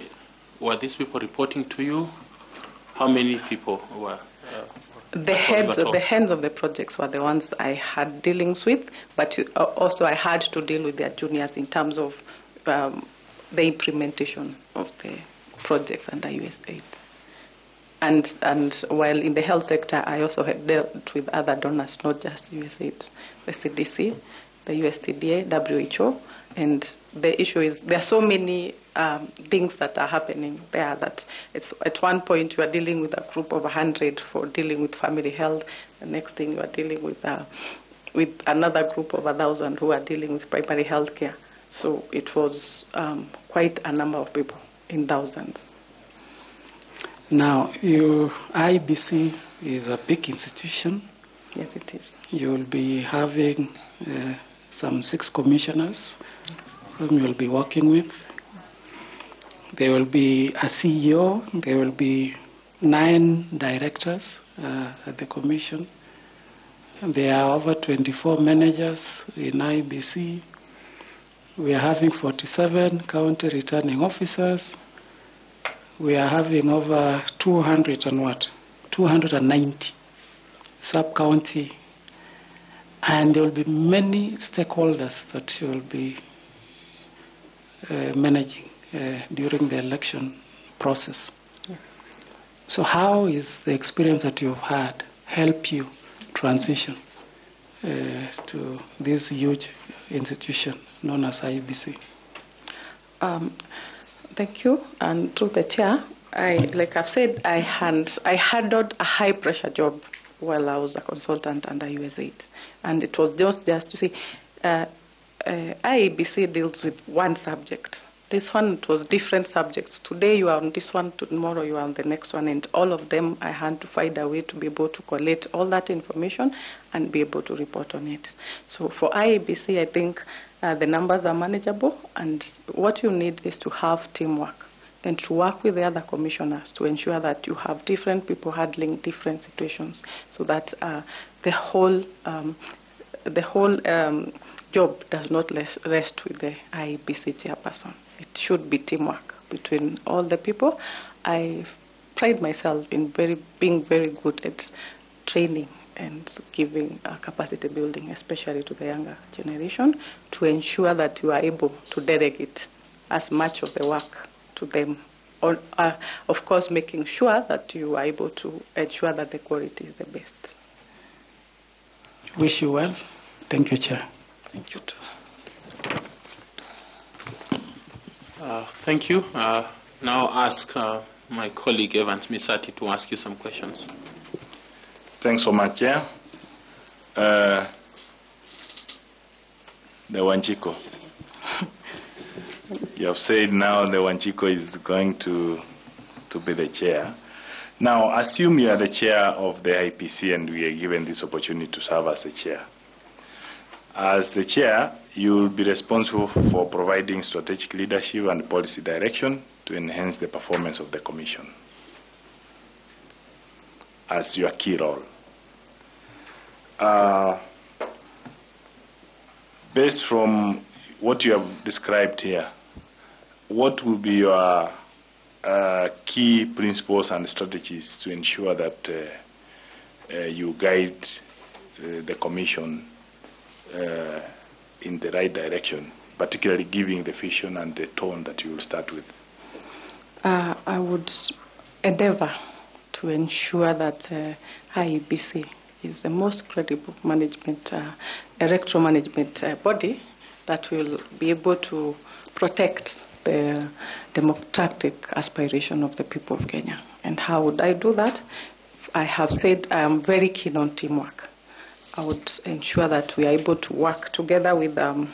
were these people reporting to you? How many people were? The heads of the projects were the ones I had dealings with, but also I had to deal with their juniors in terms of the implementation of the projects under USAID. And while in the health sector, I also had dealt with other donors, not just USAID, the CDC, the USTDA, WHO. And the issue is there are so many things that are happening there that it's at one point you are dealing with a group of 100 for dealing with family health. The next thing you are dealing with another group of 1,000 who are dealing with primary health care. So it was quite a number of people in thousands. Now, your IBC is a big institution. Yes, it is. You will be having some 6 commissioners whom you will be working with. There will be a CEO. There will be 9 directors at the commission. There are over 24 managers in IBC. We are having 47 county returning officers. we are having over 290 sub-county, and there will be many stakeholders that you will be managing during the election process. Yes. So how is the experience that you've had help you transition to this huge institution known as IEBC? Thank you. And through the chair, like I've said, I handled a high-pressure job while I was a consultant under USAID. And it was just to say, IEBC deals with one subject. This one, it was different subjects. Today you are on this one, tomorrow you are on the next one, and all of them I had to find a way to be able to collect all that information and be able to report on it. So for IEBC, I think the numbers are manageable, and what you need is to have teamwork and to work with the other commissioners to ensure that you have different people handling different situations, so that the whole job does not rest with the IEBC chairperson. It should be teamwork between all the people. I pride myself in being very good at training and giving capacity building, especially to the younger generation, to ensure that you are able to delegate as much of the work to them. Of course, making sure that you are able to ensure that the quality is the best. Wish you well. Thank you, Chair. Thank you, too. Thank you. Now ask my colleague Evans Misati to ask you some questions. Thanks so much, Chair. The Wanjiko. You have said now the Wanjiko is going to be the chair. Now, assume you are the chair of the IPC and we are given this opportunity to serve as a chair. As the chair, you will be responsible for providing strategic leadership and policy direction to enhance the performance of the Commission as your key role. Based from what you have described here, what will be your key principles and strategies to ensure that you guide the Commission in the right direction, particularly giving the vision and the tone that you will start with? I would endeavor to ensure that IEBC is the most credible management, electoral management body that will be able to protect the democratic aspiration of the people of Kenya. And how would I do that? I have said I am very keen on teamwork. I would ensure that we are able to work together with the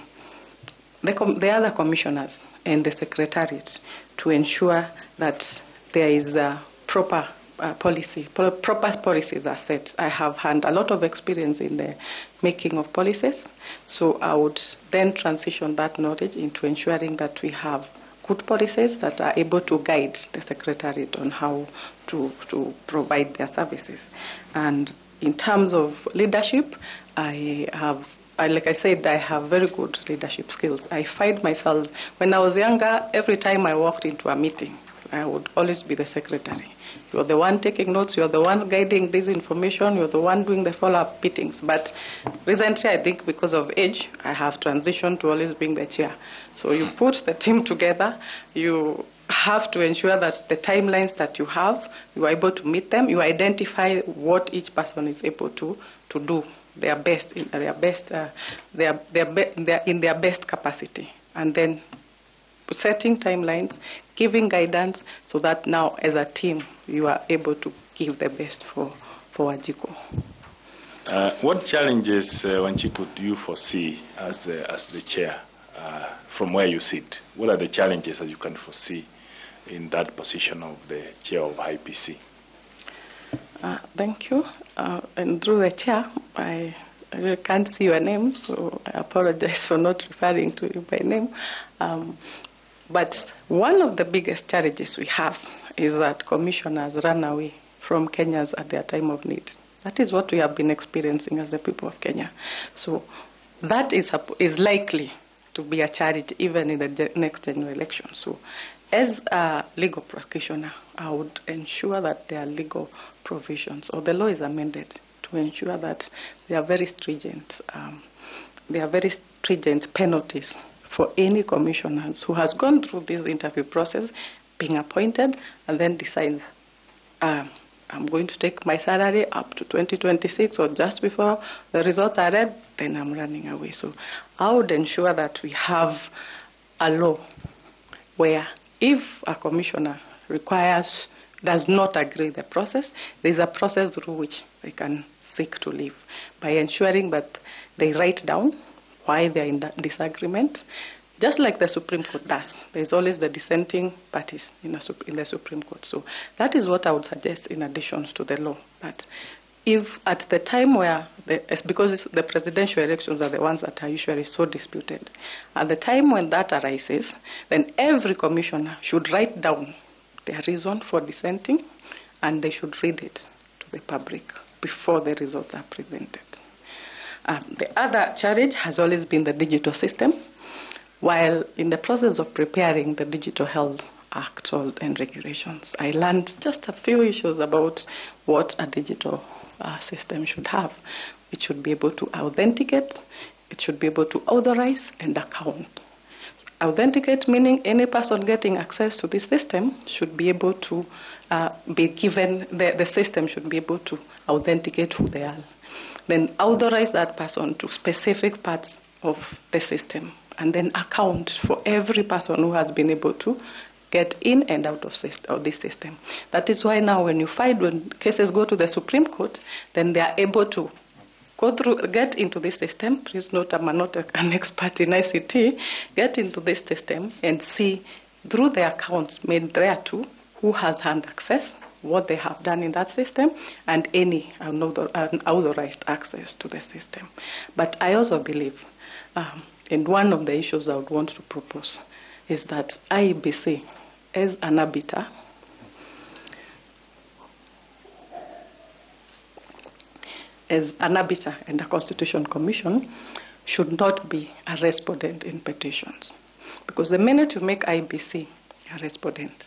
other commissioners and the secretariat to ensure that there is a proper policies are set. I have had a lot of experience in the making of policies, so I would then transition that knowledge into ensuring that we have good policies that are able to guide the secretariat on how to provide their services. And in terms of leadership, like I said, I have very good leadership skills. I find myself, when I was younger, every time I walked into a meeting, I would always be the secretary. You're the one taking notes, you're the one guiding this information, you're the one doing the follow-up meetings. But recently, I think because of age, I have transitioned to always being the chair. So you put the team together, you have to ensure that the timelines that you have, you are able to meet them, you identify what each person is able to do their best in their best capacity, and then setting timelines, giving guidance, so that now as a team you are able to give the best for Wanjiko. What challenges, Wanjiko, do you foresee as the chair from where you sit? What are the challenges that you can foresee in that position of the chair of IPC? Thank you. And through the chair, I can't see your name, so I apologize for not referring to you by name. But one of the biggest challenges we have is that commissioners run away from Kenyans at their time of need. That is what we have been experiencing as the people of Kenya. So that is likely to be a charity even in the next general election. So as a legal practitioner, I would ensure that there are legal provisions, or the law is amended to ensure that there are very stringent penalties for any commissioners who has gone through this interview process, being appointed, and then decides, I'm going to take my salary up to 2026 or just before the results are read, then I'm running away. So I would ensure that we have a law where if a commissioner does not agree with the process, there's a process through which they can seek to leave by ensuring that they write down why they're in disagreement. Just like the Supreme Court does, there's always the dissenting parties in the Supreme Court. So that is what I would suggest in addition to the law. But if at the time where, because the presidential elections are the ones that are usually so disputed, at the time when that arises, then every commissioner should write down their reason for dissenting, and they should read it to the public before the results are presented. The other challenge has always been the digital system. While in the process of preparing the Digital Health Act and regulations, I learned just a few issues about what a digital system should have. It should be able to authenticate, it should be able to authorize and account. Authenticate meaning any person getting access to this system should be able to be given, the system should be able to authenticate who they are. Then authorize that person to specific parts of the system, and then account for every person who has been able to get in and out of this system. That is why now when cases go to the Supreme Court, then they are able to get into this system. Please note I'm not an expert in ICT. Get into this system and see through the accounts made thereto who has had access, what they have done in that system, and any unauthorized access to the system. But I also believe, and one of the issues I would want to propose is that IEBC, as an arbiter, and a Constitution Commission, should not be a respondent in petitions. Because the minute you make IEBC a respondent,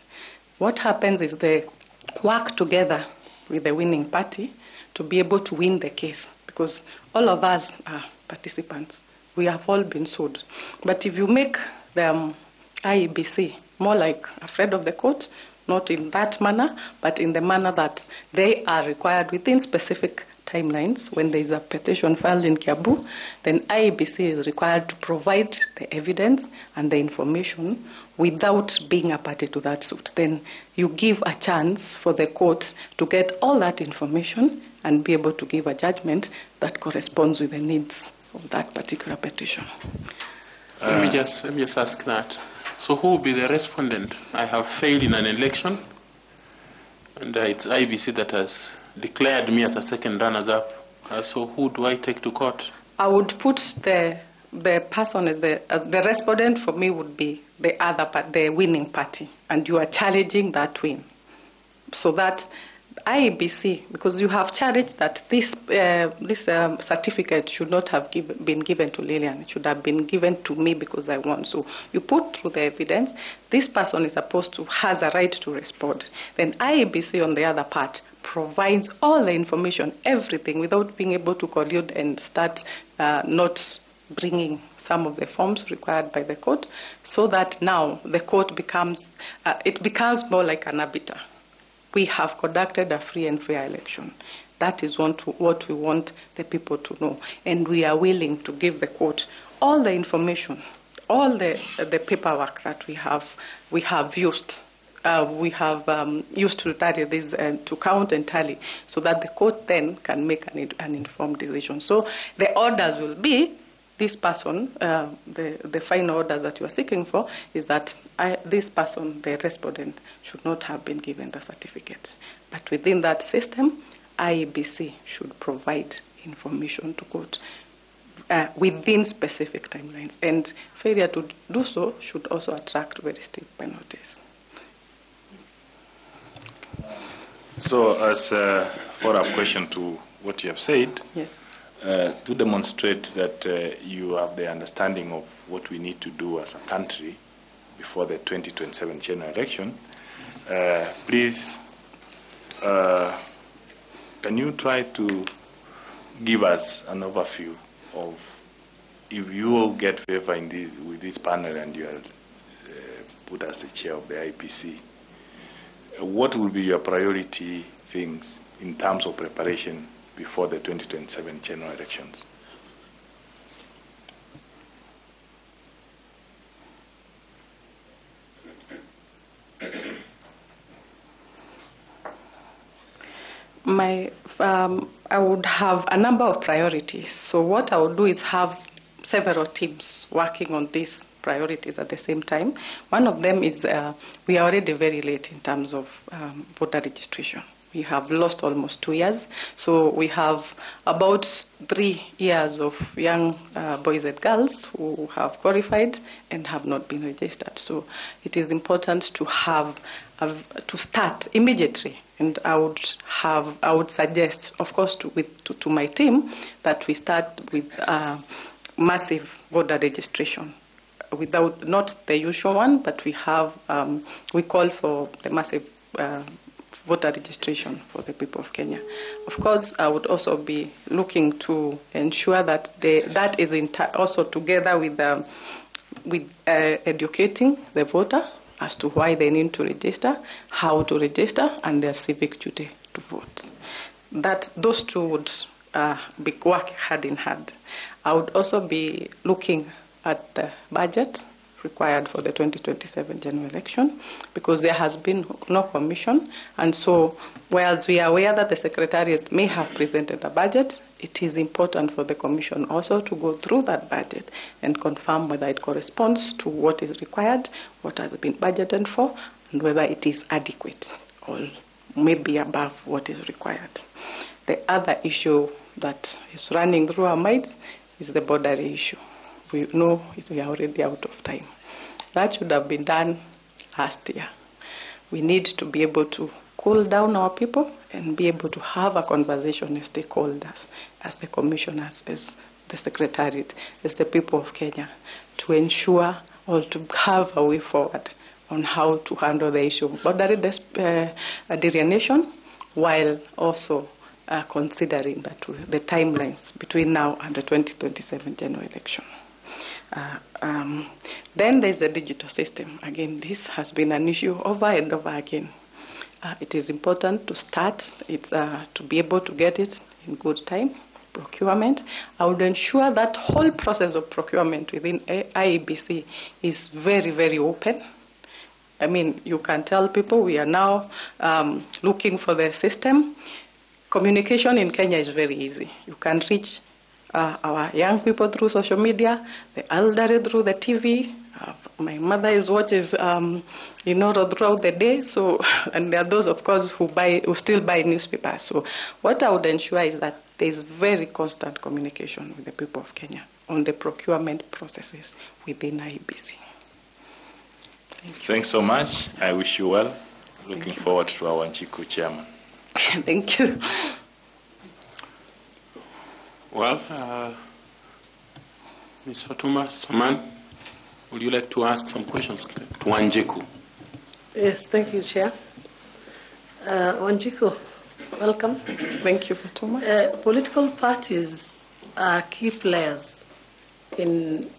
what happens is they work together with the winning party to be able to win the case. Because all of us are participants. We have all been sued. But if you make the IEBC more like a friend of the court, not in that manner, but in the manner that they are required within specific timelines, when there is a petition filed in Kiambu, then IEBC is required to provide the evidence and the information without being a party to that suit. Then you give a chance for the courts to get all that information and be able to give a judgment that corresponds with the needs of that particular petition. Let me just ask that. So who will be the respondent? I have failed in an election, and it's IEBC that has declared me as a second runners-up. So who do I take to court? I would put the person as the respondent. For me would be the other part, the winning party, and you are challenging that win. So that IEBC, because you have challenged that this certificate should not have been given to Lillian. It should have been given to me because I won. So you put through the evidence, this person is supposed to, has a right to respond. Then IEBC on the other part provides all the information, everything, without being able to collude and start not bringing some of the forms required by the court, so that now the court becomes more like an arbiter. We have conducted a free and fair election. That is what we want the people to know. And we are willing to give the court all the information, all the paperwork that we have used. We have used to tally this to count and tally, so that the court then can make an informed decision. So the orders will be, this person, the final orders that you are seeking for, is that this person, the respondent, should not have been given the certificate. But within that system, IEBC should provide information to court within specific timelines. And failure to do so should also attract very steep penalties. So as a follow-up question to what you have said, yes. to demonstrate that you have the understanding of what we need to do as a country before the 2027 general election, please, can you try to give us an overview of, if you will get favor with this panel and you are put as the chair of the IEBC, what will be your priority things in terms of preparation before the 2027 general elections? I would have a number of priorities. So what I would do is have several teams working on these priorities at the same time. One of them is we are already very late in terms of voter registration. We have lost almost 2 years. So we have about 3 years of young boys and girls who have qualified and have not been registered. So it is important to have to start immediately. And I would suggest, of course, to my team that we start with massive voter registration. Without not the usual one, but we call for the massive voter registration for the people of Kenya. Of course, I would also be looking to ensure that that is also together with educating the voter as to why they need to register, how to register, and their civic duty to vote. Those two would be working hand in hand. I would also be looking at the budget required for the 2027 general election, because there has been no commission. And so, whereas we are aware that the Secretariat may have presented a budget, it is important for the commission also to go through that budget and confirm whether it corresponds to what is required, what has been budgeted for, and whether it is adequate or maybe above what is required. The other issue that is running through our minds is the border issue. We know we are already out of time. That should have been done last year. We need to be able to cool down our people and be able to have a conversation as stakeholders, as the commissioners, as the Secretariat, as the people of Kenya, to ensure or to have a way forward on how to handle the issue of border delineation, while also considering that the timelines between now and the 2027 general election. Then there's the digital system. Again, this has been an issue over and over again. It is important to start. It's to be able to get it in good time. Procurement. I would ensure that whole process of procurement within IEBC is very, very open. I mean, you can tell people we are now looking for the system. Communication in Kenya is very easy. You can reach our young people through social media, the elderly through the TV. My mother watches, throughout the day. So, and there are those, of course, who still buy newspapers. So, what I would ensure is that there is very constant communication with the people of Kenya on the procurement processes within IEBC. Thanks so much. I wish you well. Looking forward to our Wanjiku chairman. Thank you. Well, Ms. Fatuma Saman, would you like to ask some questions to Wanjiku? Yes, thank you, Chair. Wanjiku, welcome. Thank you, Fatuma. Political parties are key players in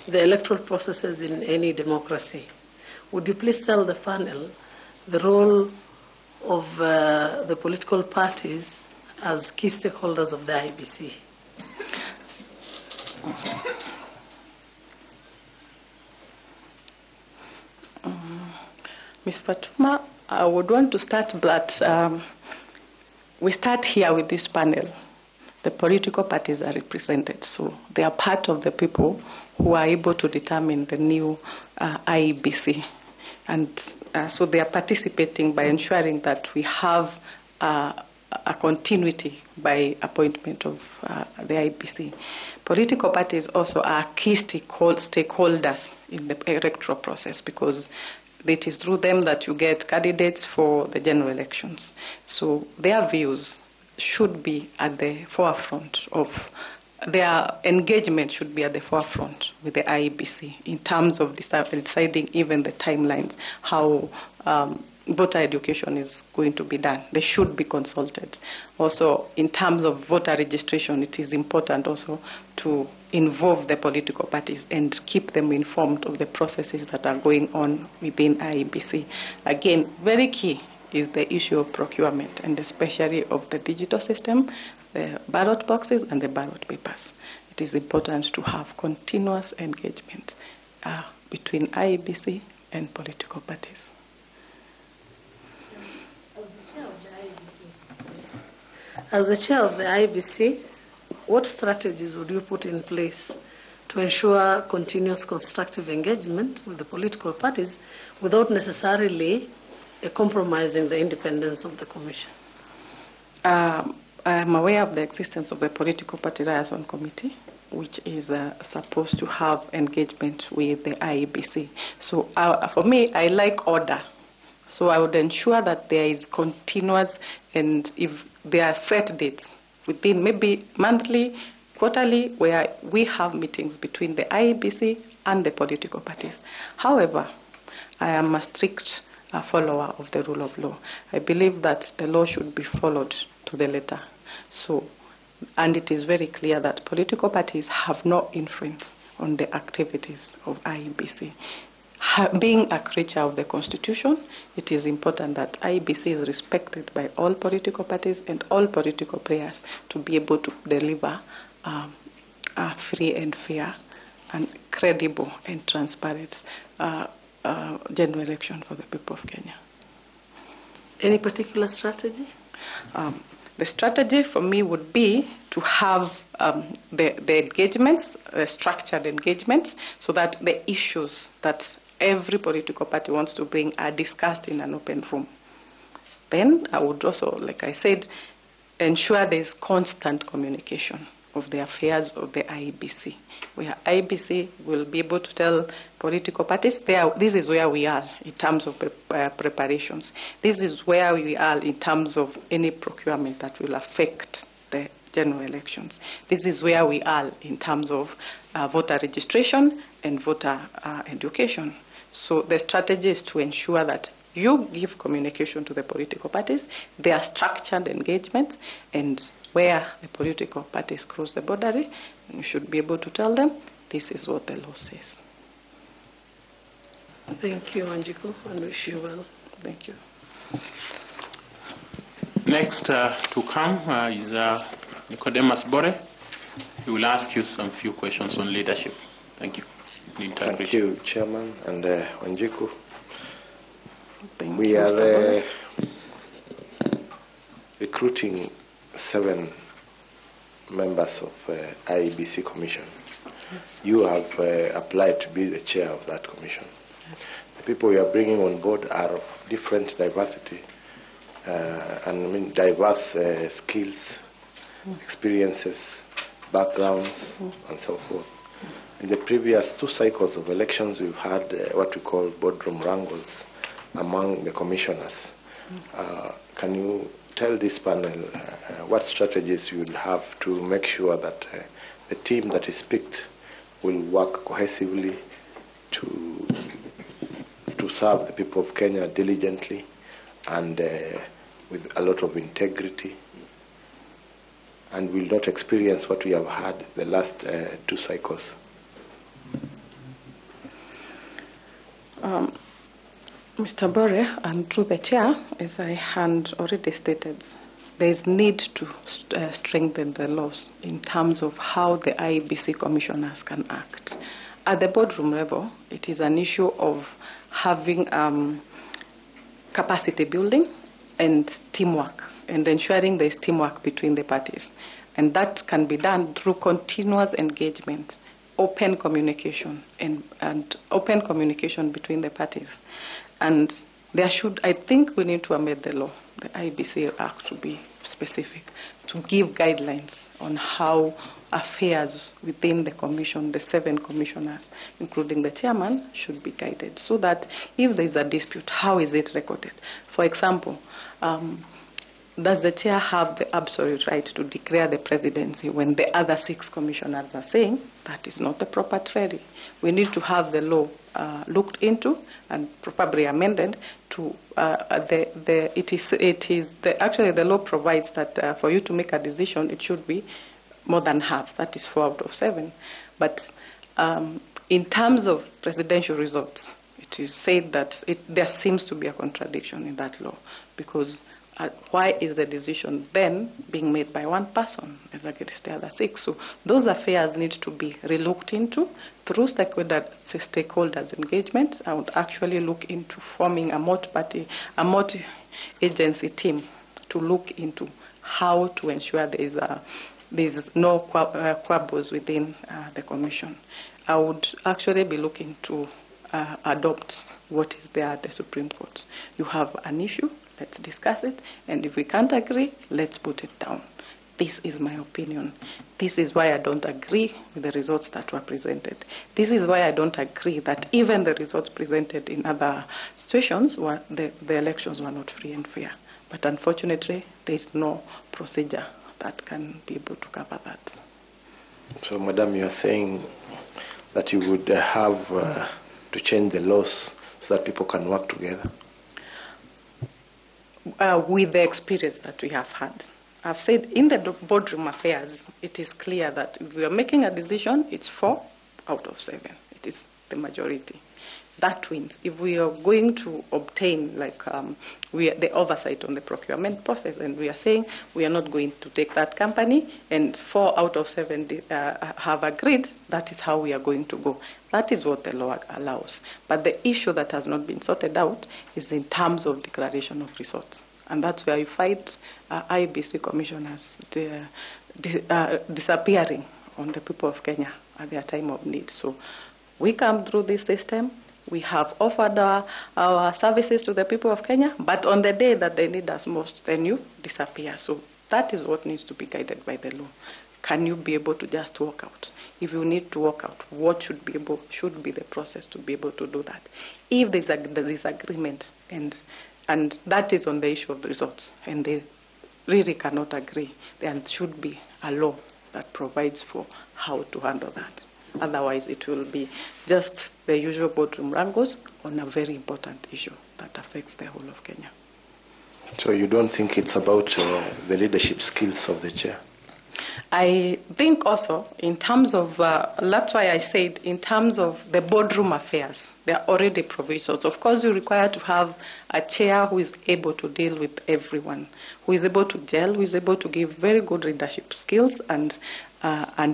the electoral processes in any democracy. Would you please tell the panel the role of the political parties as key stakeholders of the IEBC? Ms. Fatuma, I would want to start, but we start here with this panel. The political parties are represented, so they are part of the people who are able to determine the new IEBC. And so they are participating by ensuring that we have a continuity by appointment of the IEBC. Political parties also are key stakeholders in the electoral process, because it is through them that you get candidates for the general elections. So their views should be at the forefront of their engagement, should be at the forefront with the IEBC in terms of deciding even the timelines, how voter education is going to be done. They should be consulted. Also, in terms of voter registration, it is important also to involve the political parties and keep them informed of the processes that are going on within IEBC. Again, very key is the issue of procurement, and especially of the digital system, the ballot boxes and the ballot papers. It is important to have continuous engagement between IEBC and political parties. As the chair of the IEBC, what strategies would you put in place to ensure continuous constructive engagement with the political parties without necessarily compromising the independence of the Commission? I am aware of the existence of the Political Party Liaison Committee, which is supposed to have engagement with the IEBC. So for me, I like order. So I would ensure that there is continuous, and if there are set dates within maybe monthly, quarterly, where we have meetings between the IEBC and the political parties. However, I am a strict follower of the rule of law. I believe that the law should be followed to the letter. So, and it is very clear that political parties have no influence on the activities of IEBC. Being a creature of the Constitution, it is important that IEBC is respected by all political parties and all political players to be able to deliver a free and fair and credible and transparent general election for the people of Kenya. Any particular strategy? The strategy for me would be to have the engagements, structured engagements, so that the issues that every political party wants to bring are discussed in an open room. Then I would also, like I said, ensure there is constant communication of the affairs of the IEBC, where IEBC will be able to tell political parties, this is where we are in terms of preparations. This is where we are in terms of any procurement that will affect the general elections. This is where we are in terms of voter registration and voter education. So the strategy is to ensure that you give communication to the political parties, there are structured engagements, and where the political parties cross the boundary, you should be able to tell them, this is what the law says. Thank you, Wanjiku, and wish you well. Thank you. Next to come is Nicodemus Bore. He will ask you some few questions on leadership. Thank you. Thank you, Chairman, and Wanjiku. We are recruiting 7 members of IEBC Commission. Yes. You have applied to be the chair of that commission. Yes. The people you are bringing on board are of different diversity and diverse skills, experiences, backgrounds, and so forth. In the previous 2 cycles of elections, we've had what we call boardroom wrangles among the commissioners. Can you tell this panel what strategies you would have to make sure that the team that is picked will work cohesively to serve the people of Kenya diligently and with a lot of integrity, and will not experience what we have had the last 2 cycles? Mr. Bore, and through the chair, as I had already stated, there is need to strengthen the laws in terms of how the IEBC commissioners can act. At the boardroom level, it is an issue of having capacity building and teamwork, and ensuring there is teamwork between the parties. And that can be done through continuous engagement, open communication, and open communication between the parties. And I think we need to amend the law, the IEBC Act, to be specific, to give guidelines on how affairs within the commission, the 7 commissioners, including the chairman, should be guided, so that if there is a dispute, how is it recorded? For example, does the chair have the absolute right to declare the presidency when the other 6 commissioners are saying that is not the proper treaty? We need to have the law looked into and probably amended to actually the law provides that for you to make a decision it should be more than half, that is 4 out of 7. But in terms of presidential results, it is said that there seems to be a contradiction in that law, because why is the decision then being made by one person as against the other 6? So those affairs need to be relooked into through stakeholders engagement. I would actually look into forming a multi-agency team to look into how to ensure there is no quabbles within the Commission. I would actually be looking to adopt what is there at the Supreme Court. You have an issue, let's discuss it, and if we can't agree, let's put it down. This is my opinion. This is why I don't agree with the results that were presented. This is why I don't agree that even the results presented in other situations, the elections were not free and fair. But unfortunately, there is no procedure that can be able to cover that. So, Madam, you are saying that you would have to change the laws so that people can work together? With the experience that we have had. I've said in the boardroom affairs, it is clear that if we are making a decision, it's 4 out of 7. It is the majority. That wins. If we are going to obtain the oversight on the procurement process, and we are saying we are not going to take that company, and 4 out of 7 have agreed, that is how we are going to go. That is what the law allows. But the issue that has not been sorted out is in terms of declaration of results. And that's where you find IEBC commissioners disappearing on the people of Kenya at their time of need. So we come through this system. We have offered our services to the people of Kenya, but on the day that they need us most, then you disappear. So that is what needs to be guided by the law. Can you be able to just walk out? If you need to walk out, what should be the process to be able to do that? If there's a disagreement, and that is on the issue of the results, and they really cannot agree, there should be a law that provides for how to handle that. Otherwise, it will be just the usual boardroom wrangles on a very important issue that affects the whole of Kenya. So you don't think it's about the leadership skills of the chair? I think also in terms of, that's why I said in terms of the boardroom affairs, there are already provisions. Of course, you require to have a chair who is able to deal with everyone, who is able to gel, who is able to give very good leadership skills and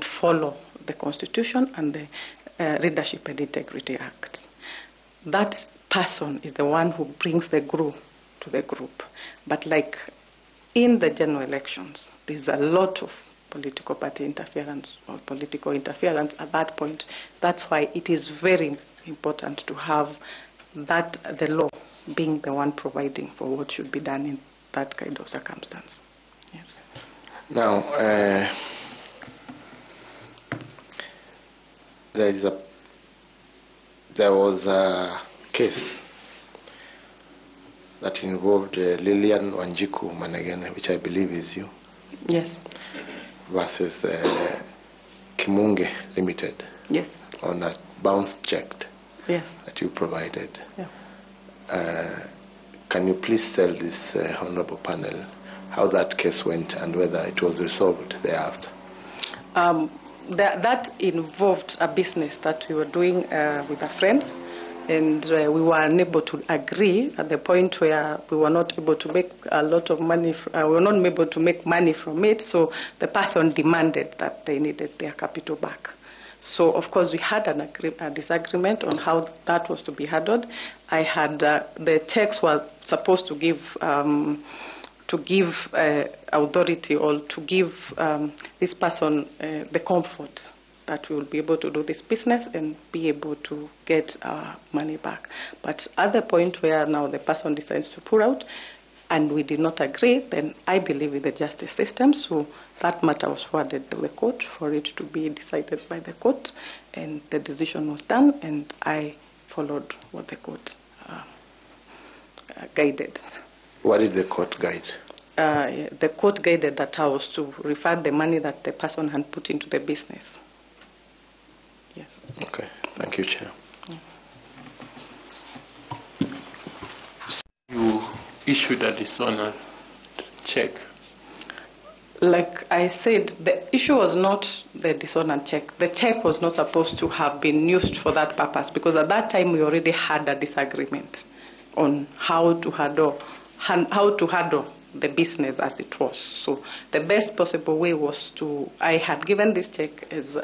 follow the Constitution and the Leadership and Integrity Act. That person is the one who brings the glue to the group. But like in the general elections, there's a lot of political party interference or political interference at that point. That's why it is very important to have that the law being the one providing for what should be done in that kind of circumstance. Yes. Now, there was a case that involved Lilian Wanjiku Manegene, which I believe is you. Yes. Versus Kimunge Limited. Yes. On a bounce check. Yes. That you provided. Yeah. Can you please tell this honorable panel how that case went and whether it was resolved thereafter? That involved a business that we were doing with a friend, and we were unable to agree at the point where we were not able to make a lot of money. We were not able to make money from it, so the person demanded that they needed their capital back. So, of course, we had a disagreement on how that was to be handled. I had the checks were supposed to give authority or to give this person the comfort that we will be able to do this business and be able to get our money back. But at the point where now the person decides to pull out and we did not agree, then I believe in the justice system. So that matter was forwarded to the court for it to be decided by the court, and the decision was done, and I followed what the court guided. What did the court guide? the court guided that I was to refund the money that the person had put into the business. Yes. Okay. Thank you, Chair. You issued a dishonored check. Like I said, the issue was not the dishonored check. The check was not supposed to have been used for that purpose, because at that time we already had a disagreement on how to handle the business as it was. So the best possible way was I had given this check as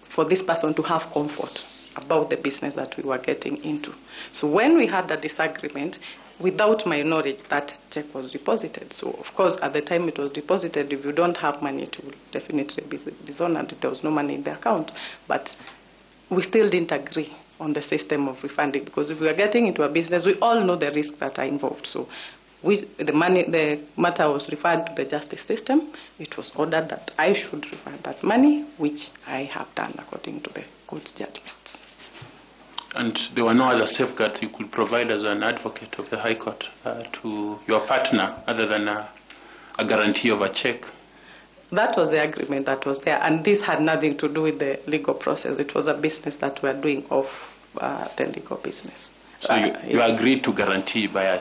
for this person to have comfort about the business that we were getting into. So when we had a disagreement, without my knowledge, that check was deposited. So, of course, at the time it was deposited, if you don't have money, it will definitely be dishonored. There was no money in the account. But we still didn't agree on the system of refunding, because if we are getting into a business, we all know the risks that are involved. So the matter was referred to the justice system. It was ordered that I should refund that money, which I have done according to the court's judgments. And there were no other safeguards you could provide as an advocate of the High Court to your partner other than a guarantee of a check? That was the agreement that was there, and this had nothing to do with the legal process. It was a business that we were doing off the legal business. So you agreed to guarantee by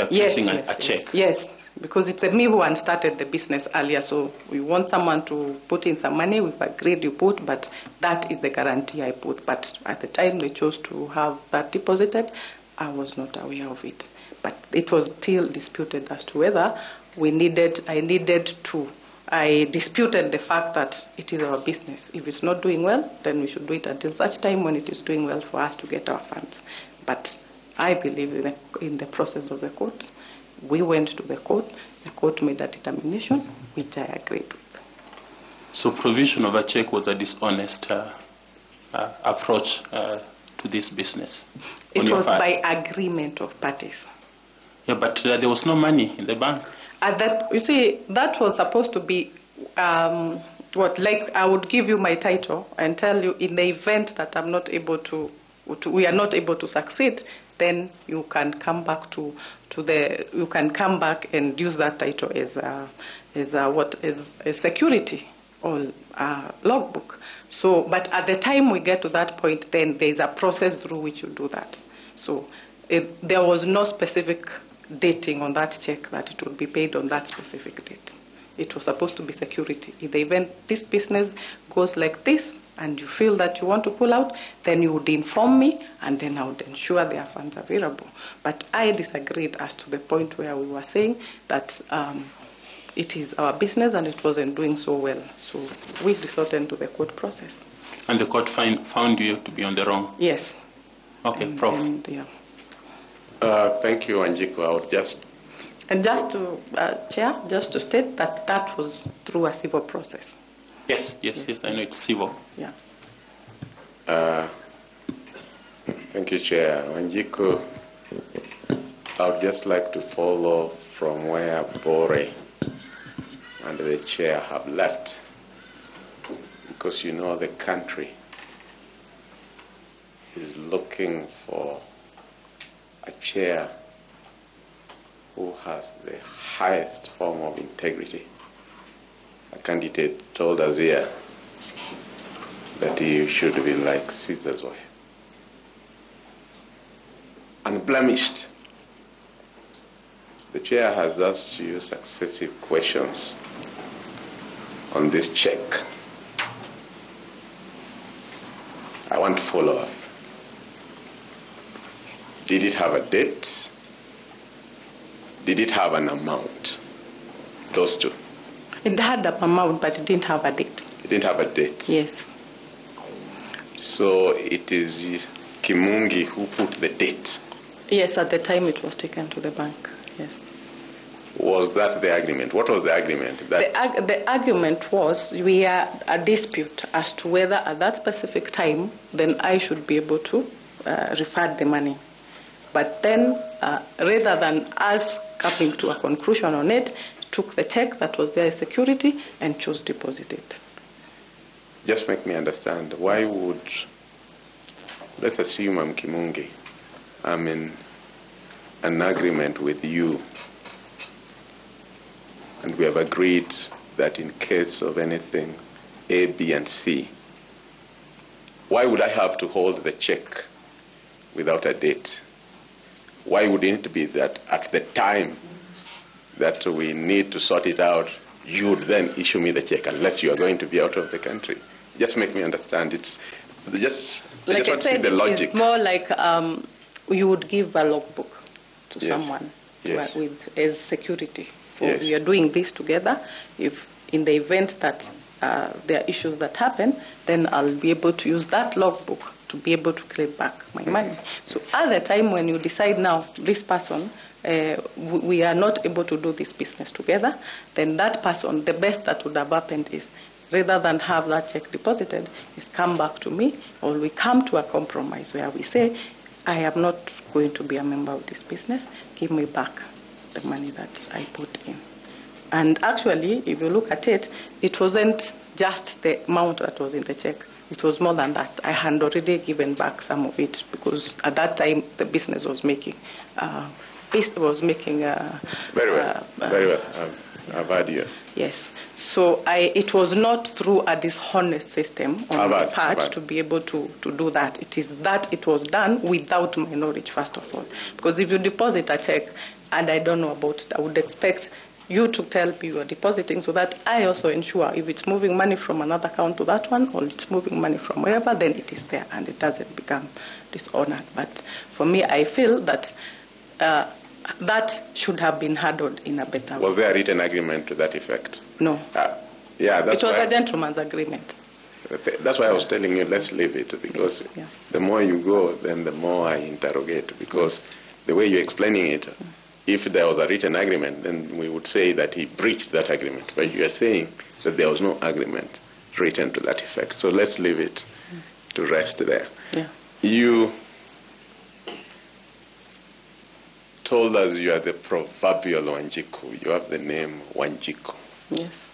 placing a check? Yes, because it's me who had started the business earlier, so we want someone to put in some money. We've agreed you put, but that is the guarantee I put. But at the time they chose to have that deposited, I was not aware of it. But it was still disputed as to whether I disputed the fact that it is our business. If it's not doing well, then we should do it until such time when it is doing well for us to get our funds. But I believe in the process of the court. We went to the court made a determination, which I agreed with. So provision of a check was a dishonest approach to this business? It was by agreement of parties. Yeah, but there was no money in the bank. You see, that was supposed to be like I would give you my title and tell you, in the event that I'm not able we are not able to succeed, then you can come back you can come back and use that title as a security or logbook. So, but at the time we get to that point, then there is a process through which you do that. So there was no specific dating on that check that it would be paid on that specific date. It was supposed to be security. In the event this business goes like this and you feel that you want to pull out, then you would inform me, and then I would ensure there are funds available. But I disagreed as to the point where we were saying that it is our business and it wasn't doing so well. So we resorted to the court process. And the court found you to be on the wrong? Yes. Okay, Prof. Thank you, Wanjiku. I would just... And just to, Chair, just to state that was through a civil process. Yes, I know it's civil. Yeah. Thank you, Chair. Wanjiku, I would just like to follow from where Bore and the Chair have left, because you know the country is looking for a Chair who has the highest form of integrity. A candidate told us here that he should be like Caesar's wife, unblemished. The Chair has asked you successive questions on this check. I want to follow up. Did it have a date? Did it have an amount? Those two. It had an amount, but it didn't have a date. It didn't have a date? Yes. So it is Kimungi who put the date? Yes, at the time it was taken to the bank, yes. Was that the agreement? What was the agreement? The argument was we had a dispute as to whether at that specific time then I should be able to refund the money. But then, rather than us coming to a conclusion on it, took the check that was there as security and chose to deposit it. Just make me understand. Why would, let's assume I'm Kimungi, I'm in an agreement with you and we have agreed that in case of anything A, B, and C, why would I have to hold the check without a date? Why would it be that at the time that we need to sort it out, you would then issue me the check unless you are going to be out of the country? Just make me understand. It's just like I said, the logic. It's more like you would give a logbook to someone with as security. We are doing this together. If in the event that there are issues that happen, then I'll be able to use that logbook to be able to claim back my money. So at the time when you decide now, this person, we are not able to do this business together, then that person, the best that would have happened is, rather than have that check deposited, is come back to me, or we come to a compromise where we say, I am not going to be a member of this business, give me back the money that I put in. And actually, if you look at it, it wasn't just the amount that was in the check. It was more than that. I had already given back some of it because at that time the business was making very well. Very well. I've heard you. Yes. So it was not through a dishonest system on my part to be able to do that. It is that it was done without my knowledge, first of all. Because if you deposit a check and I don't know about it, I would expect you to tell me you are depositing so that I also ensure if it's moving money from another account to that one or it's moving money from wherever, then it is there and it doesn't become dishonored. But for me, I feel that that should have been handled in a better way. Was there a written agreement to that effect? No. That's it was a gentleman's agreement. That's why I was telling you, let's leave it, because the more you go, then the more I interrogate, because the way you're explaining it, if there was a written agreement, then we would say that he breached that agreement. But you are saying that there was no agreement written to that effect. So let's leave it to rest there. Yeah. You told us you are the proverbial Wanjiku. You have the name Wanjiku. Yes.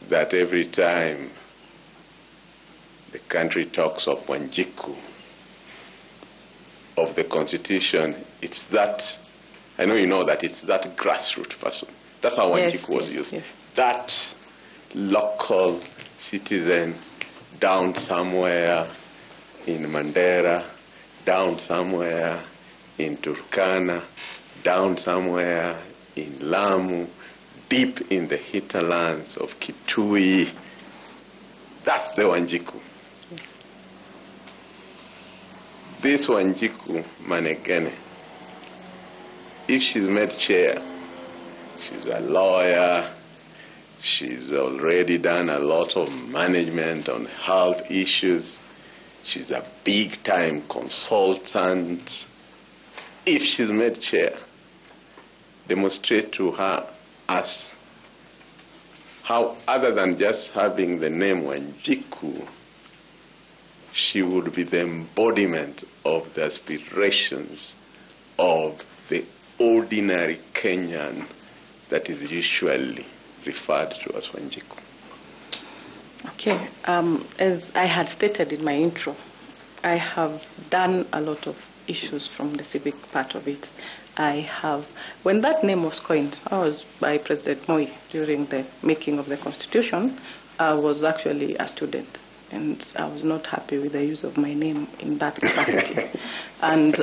That every time the country talks of Wanjiku, of the Constitution, it's that, I know you know that it's that grassroots person. That's how Wanjiku was used. Yes. That local citizen down somewhere in Mandera, down somewhere in Turkana, down somewhere in Lamu, deep in the hinterlands of Kitui. That's the Wanjiku. This Wanjiku Manegene, if she's made chair, she's a lawyer, she's already done a lot of management on health issues, she's a big-time consultant. If she's made chair, demonstrate to her as how, other than just having the name Wanjiku, she would be the embodiment of the aspirations of the ordinary Kenyan that is usually referred to as Wanjiku. Okay, as I had stated in my intro, I have done a lot of issues from the civic part of it. When that name was coined, I was by President Moi during the making of the Constitution. I was actually a student, and I was not happy with the use of my name in that capacity. And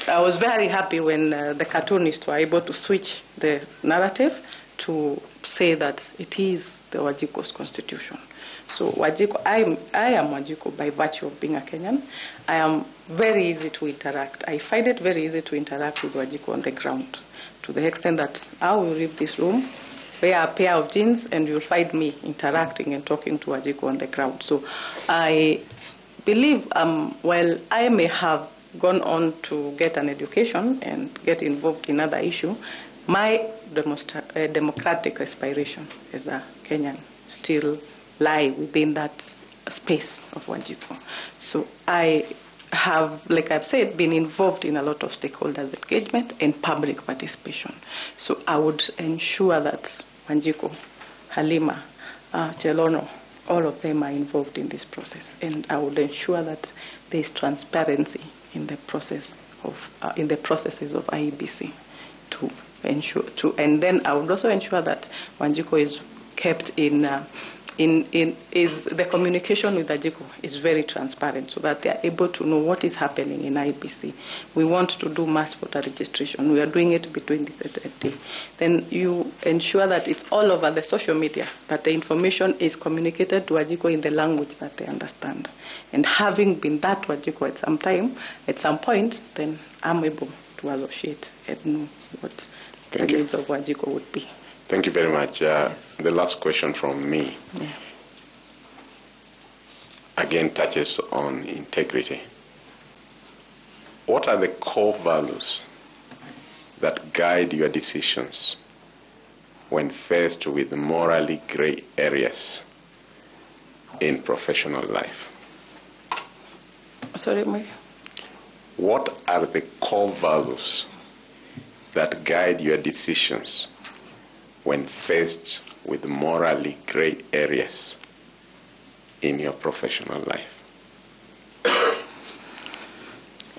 I was very happy when the cartoonists were able to switch the narrative to say that it is the Wajiko's Constitution. So Wajiko, I am Wajiko by virtue of being a Kenyan. I am very easy to interact. I find it very easy to interact with Wajiko on the ground, to the extent that I will leave this room, wear a pair of jeans, and you'll find me interacting and talking to Wajiko on the ground. So I believe while I may have gone on to get an education and get involved in other issues, my democratic aspiration as a Kenyan still lie within that space of Wanjiku. So I have, like I've said, been involved in a lot of stakeholders' engagement and public participation. So I would ensure that Wanjiku, Halima, Chelono, all of them are involved in this process, and I would ensure that there is transparency in the process of in the processes of IEBC to and then I would also ensure that Wanjiku is kept is the communication with Wanjiku is very transparent, so that they are able to know what is happening in IEBC. We want to do mass voter registration. We are doing it between this and that day. Then you ensure that it's all over the social media, that the information is communicated to Wanjiku in the language that they understand. And having been that to Wanjiku at some point, then I'm able to associate and know what the needs of Wanjiku would be. Thank you very much. Yes. The last question from me, again, touches on integrity. What are the core values that guide your decisions when faced with morally gray areas in professional life? Sorry, Mary? What are the core values that guide your decisions when faced with morally gray areas in your professional life?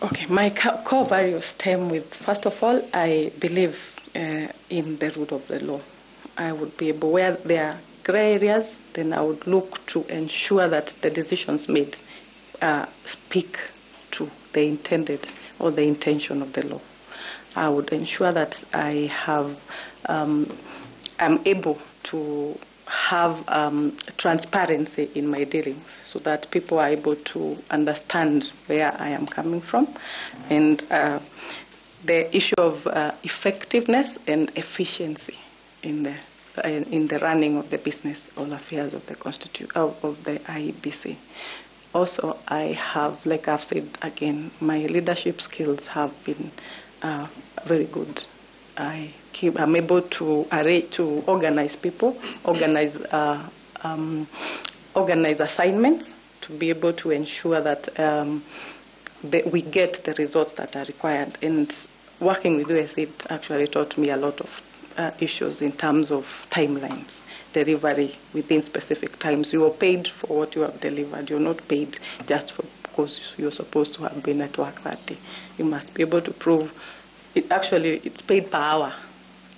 Okay, my core values stem with, first of all, I believe in the rule of the law. I would be able, where there are gray areas, then I would look to ensure that the decisions made speak to the intended or the intention of the law. I would ensure that I have I'm able to have transparency in my dealings, so that people are able to understand where I am coming from, and the issue of effectiveness and efficiency in the running of the business or affairs of the of the IEBC. Also, I have, like I've said again, my leadership skills have been very good. I'm able to organize people, organize assignments, to be able to ensure that we get the results that are required. And working with USAID actually taught me a lot of issues in terms of timelines, delivery within specific times. You are paid for what you have delivered. You're not paid just because you're supposed to have been at work that day. You must be able to prove it's paid per hour.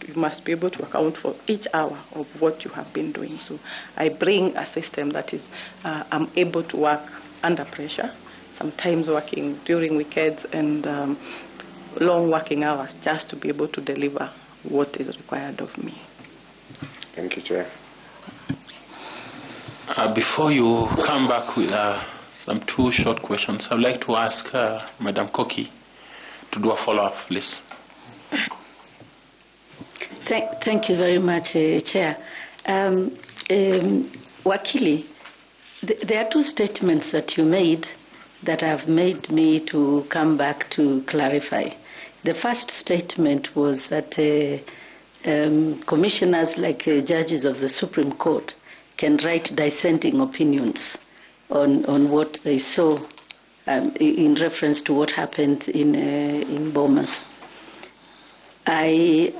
You must be able to account for each hour of what you have been doing. So I bring a system that is, I'm able to work under pressure, sometimes working during weekends and long working hours, just to be able to deliver what is required of me. Thank you, Chair. Before you come back with some two short questions, I'd like to ask Madam Koki to do a follow-up, please. Thank you very much, Chair. Wakili, there are two statements that you made that have made me to come back to clarify. The first statement was that commissioners, like judges of the Supreme Court, can write dissenting opinions on what they saw in reference to what happened in Bomas. I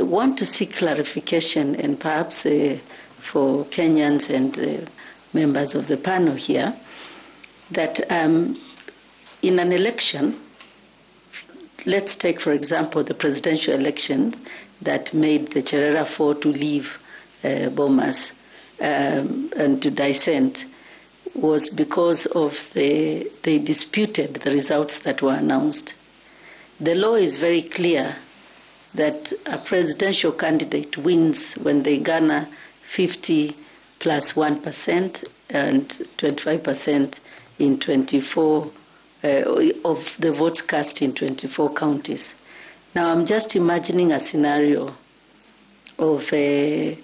want to seek clarification, and perhaps for Kenyans and members of the panel here, that in an election, let's take, for example, the presidential election that made the Cherera Four to leave Bomas and to dissent, was because of they disputed the results that were announced. The law is very clear that a presidential candidate wins when they garner 50 plus 1% and 25% in 24 of the votes cast in 24 counties. Now I'm just imagining a scenario of the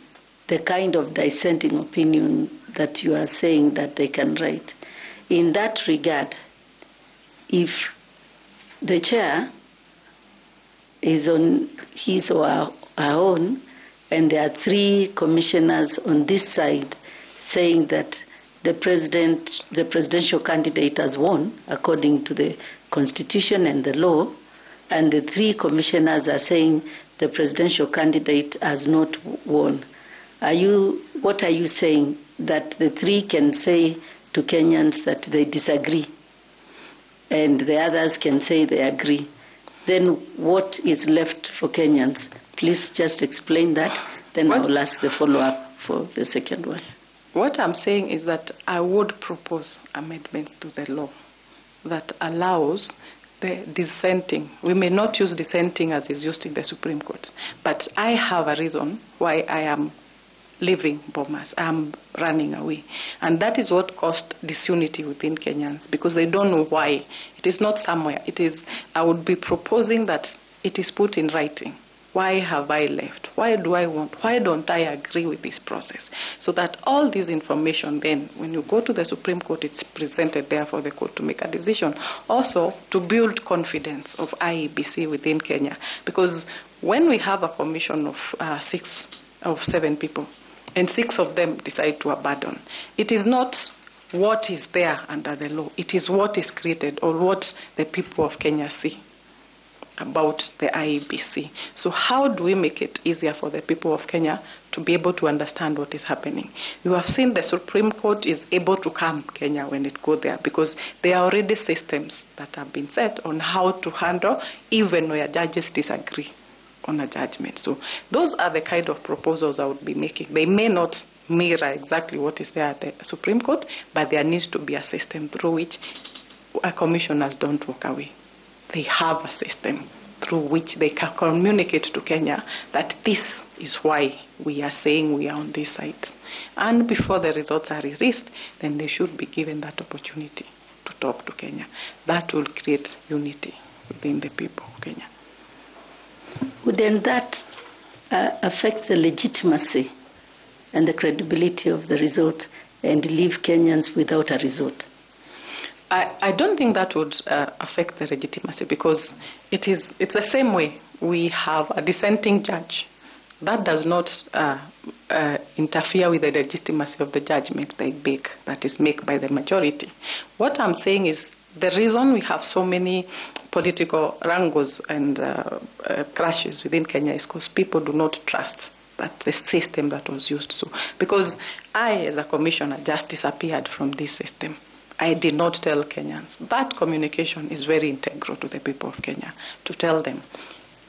kind of dissenting opinion that you are saying that they can write. In that regard, if the chair is on his or her own, and there are three commissioners on this side saying that the presidential candidate has won according to the Constitution and the law, and the three commissioners are saying the presidential candidate has not won, what are you saying? That the three can say to Kenyans that they disagree, and the others can say they agree. then what is left for Kenyans? Please just explain that, then I will ask the follow-up for the second one. What I'm saying is that I would propose amendments to the law that allows the dissenting. We may not use dissenting as is used in the Supreme Court, but I have a reason why I am leaving Bomas. I'm running away. And that is what caused disunity within Kenyans, because they don't know why. It is not somewhere. It is, I would be proposing that it is put in writing. Why have I left? Why don't I agree with this process? So that all this information then, when you go to the Supreme Court, it's presented there for the court to make a decision. Also, to build confidence of IEBC within Kenya. Because when we have a commission of 7 people, and 6 of them decide to abandon, it is not what is there under the law. It is what is created or what the people of Kenya see about the IEBC. So how do we make it easier for the people of Kenya to be able to understand what is happening? You have seen the Supreme Court is able to calm Kenya when it goes there, because there are already systems that have been set on how to handle even where judges disagree on a judgment. So those are the kind of proposals I would be making. They may not mirror exactly what is there at the Supreme Court, but there needs to be a system through which commissioners don't walk away. They have a system through which they can communicate to Kenya that this is why we are saying we are on this side. And before the results are released, then they should be given that opportunity to talk to Kenya. That will create unity within the people of Kenya. Wouldn't that affect the legitimacy and the credibility of the result and leave Kenyans without a result? I don't think that would affect the legitimacy, because it's the same way. We have a dissenting judge. That does not interfere with the legitimacy of the judgment they make, that is made by the majority. What I'm saying is the reason we have so many political wrangles and clashes within Kenya is because people do not trust that the system that was used. So, because I, as a commissioner, just disappeared from this system. I did not tell Kenyans. That communication is very integral to the people of Kenya, to tell them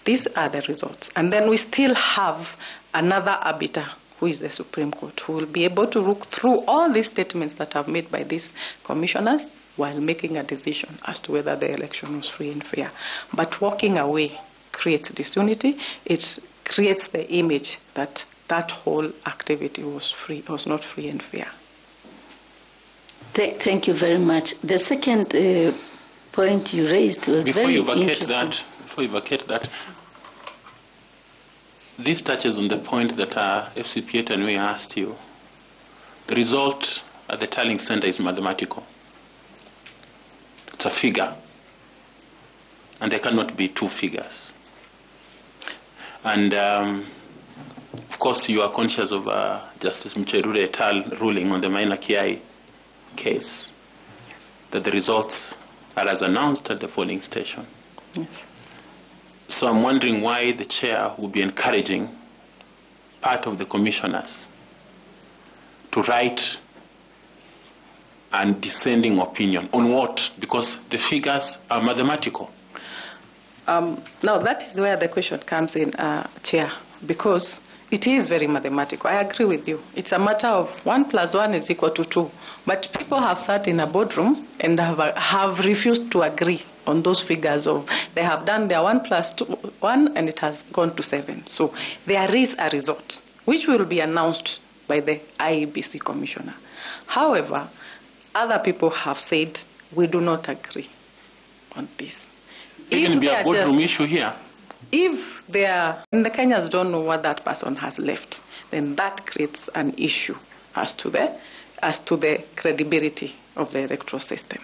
these are the results. And then we still have another arbiter, who is the Supreme Court, who will be able to look through all these statements that are made by these commissioners while making a decision as to whether the election was free and fair. But walking away creates disunity. It creates the image that that whole activity was not free and fair. Thank you very much. The second point you raised was very interesting. Before you vacate that, this touches on the point that FCPA and we asked you. The result at the tallying center is mathematical. It's a figure, and there cannot be 2 figures. And of course, you are conscious of Justice Mcherure et al. Ruling on the Maina Kiai case, yes, that the results are as announced at the polling station. Yes. So I'm wondering why the chair would be encouraging part of the commissioners to write a dissenting opinion on what? Because the figures are mathematical. Now that is where the question comes in, Chair, because it is very mathematical. I agree with you. It's a matter of 1 + 1 is equal to 2. But people have sat in a boardroom and have refused to agree on those figures of, they have done their 1 + 1 and it has gone to 7. So there is a result, which will be announced by the IEBC commissioner. However, other people have said, we do not agree on this. There can be a boardroom issue here. If the Kenyans don't know what that person has left, then that creates an issue as to the credibility of the electoral system.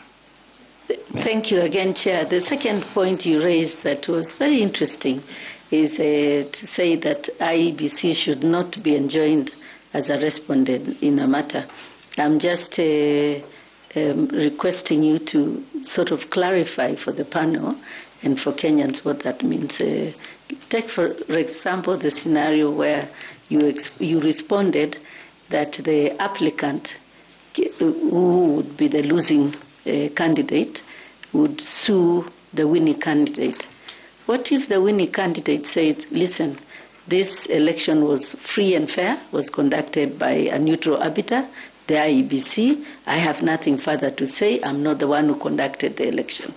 Thank you again, Chair. The second point you raised that was very interesting is to say that IEBC should not be enjoined as a respondent in a matter. I'm just requesting you to sort of clarify for the panel and for Kenyans what that means. Take, for example, the scenario where you responded that the applicant, who would be the losing candidate, would sue the winning candidate. What if the winning candidate said, listen, this election was free and fair, was conducted by a neutral arbiter, the IEBC, I have nothing further to say, I'm not the one who conducted the election.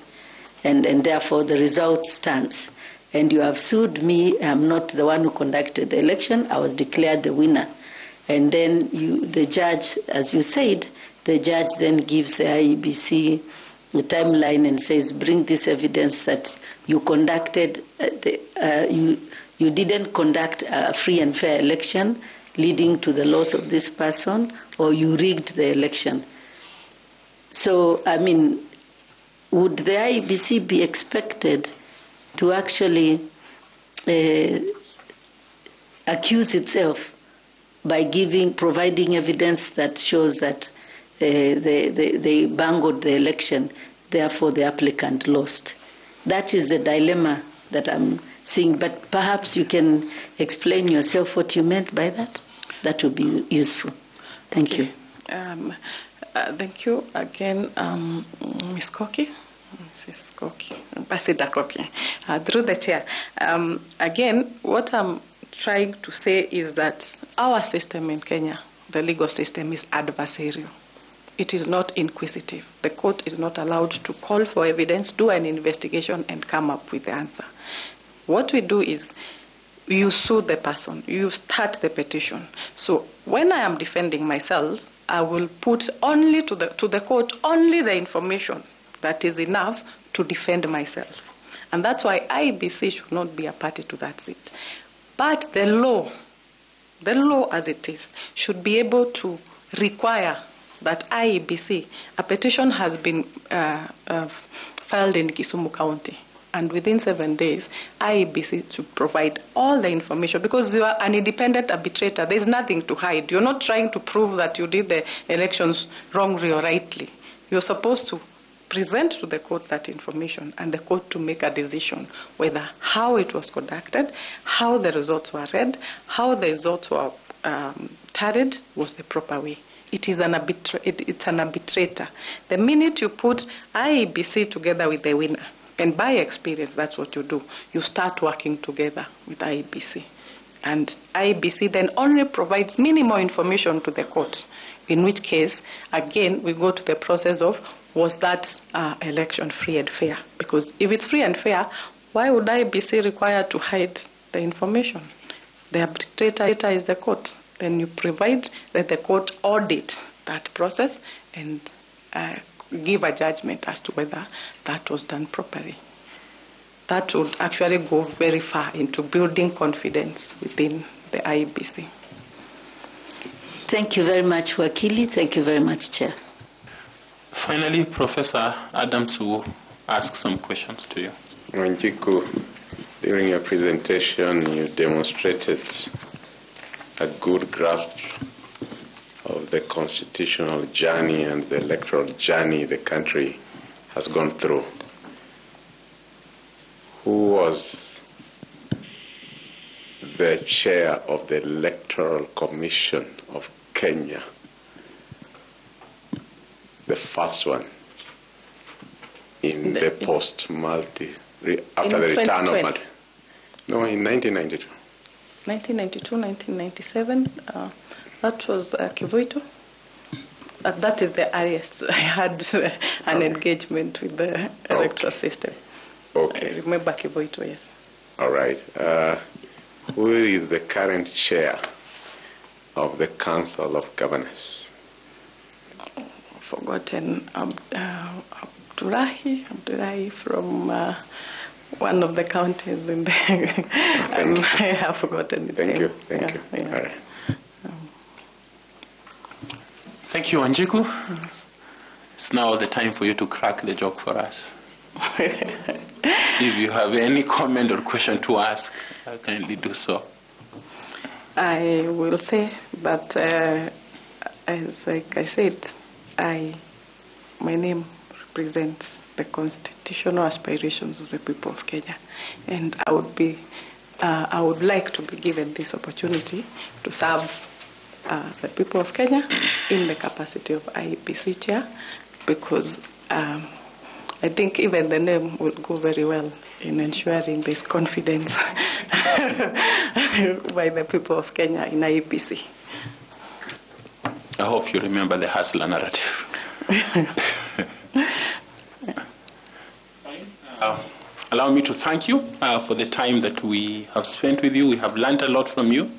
And therefore the result stands. And you have sued me, I'm not the one who conducted the election, I was declared the winner. And then the judge, as you said, the judge then gives the IEBC a timeline and says, bring this evidence that you conducted, you didn't conduct a free and fair election leading to the loss of this person, or you rigged the election. So, I mean, would the IEBC be expected to actually accuse itself by providing evidence that shows that they bungled the election, therefore the applicant lost? That is the dilemma that I'm seeing. But perhaps you can explain yourself what you meant by that. That would be useful. Thank you. Thank you again, Ms. Koki. Mrs. Koki, Ambassador Koki, through the chair. Again, what I'm trying to say is that our system in Kenya, the legal system, is adversarial. It is not inquisitive. The court is not allowed to call for evidence, do an investigation, and come up with the answer. What we do is you sue the person, you start the petition. So when I am defending myself, I will put only to the court only the information that is enough to defend myself. And that's why IEBC should not be a party to that suit. But the law as it is, should be able to require that IEBC, a petition has been filed in Kisumu County, and within 7 days, IEBC to provide all the information, because you are an independent arbitrator. There's nothing to hide. You're not trying to prove that you did the elections wrongly or rightly. You're supposed to present to the court that information, and the court to make a decision whether how it was conducted, how the results were read, how the results were tallied was the proper way. It is it's an arbitrator. The minute you put IEBC together with the winner, and by experience that's what you do, you start working together with IEBC. And IEBC then only provides minimal information to the court, in which case, again, we go to the process of, was that election free and fair? Because if it's free and fair, why would IEBC require to hide the information? The arbitrator is the court. Then you provide that the court audit that process and give a judgment as to whether that was done properly. That would actually go very far into building confidence within the IEBC. Thank you very much, Wakili. Thank you very much, Chair. Finally, Professor Adams will ask some questions to you. Wanjiku, during your presentation, you demonstrated a good grasp of the constitutional journey and the electoral journey the country has gone through. Who was the chair of the Electoral Commission of Kenya? The first one in the post-multi, after the return of multi. No, in 1992. 1992, 1997, that was Kivuito. That is the earliest I had an engagement with the electoral system. Okay. I remember Kivuito, yes. All right. Who is the current chair of the Council of Governors? Forgotten. Abdullahi from one of the counties in there. I have forgotten his name. Thank you. Yeah. All right. Thank you, Wanjiku. It's now the time for you to crack the joke for us. If you have any comment or question to ask, kindly do so. I will say that, as like I said, my name represents the constitutional aspirations of the people of Kenya, and I would like to be given this opportunity to serve the people of Kenya in the capacity of IEBC chair, because I think even the name will go very well in ensuring there's confidence by the people of Kenya in IEBC. I hope you remember the hustler narrative. Allow me to thank you for the time that we have spent with you. We have learned a lot from you.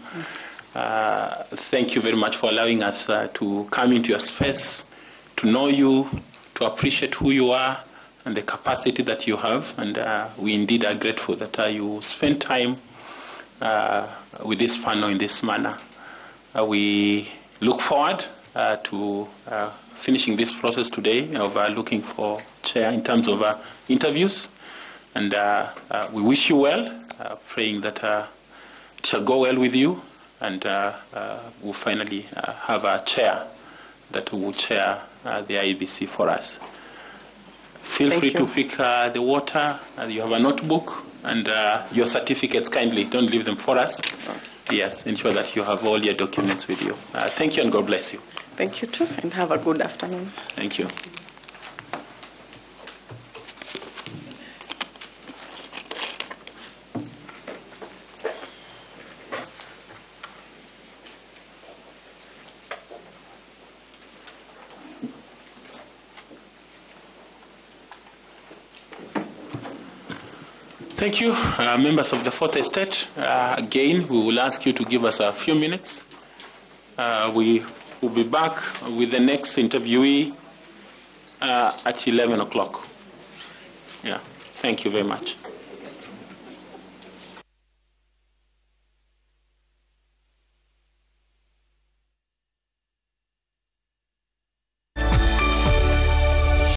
Thank you very much for allowing us to come into your space, to know you, to appreciate who you are and the capacity that you have. And we indeed are grateful that you spend time with this panel in this manner. We look forward to finishing this process today of looking for chair in terms of interviews. And we wish you well, praying that it shall go well with you, and we'll finally have a chair that will chair the IEBC for us. Feel free to pick the water. You have a notebook and your certificates. Kindly don't leave them for us. Yes, ensure that you have all your documents with you. Thank you and God bless you. Thank you too, and have a good afternoon. Thank you. Thank you, members of the Fourth Estate. Again, we will ask you to give us a few minutes. We will be back with the next interviewee at 11 o'clock. Yeah, thank you very much.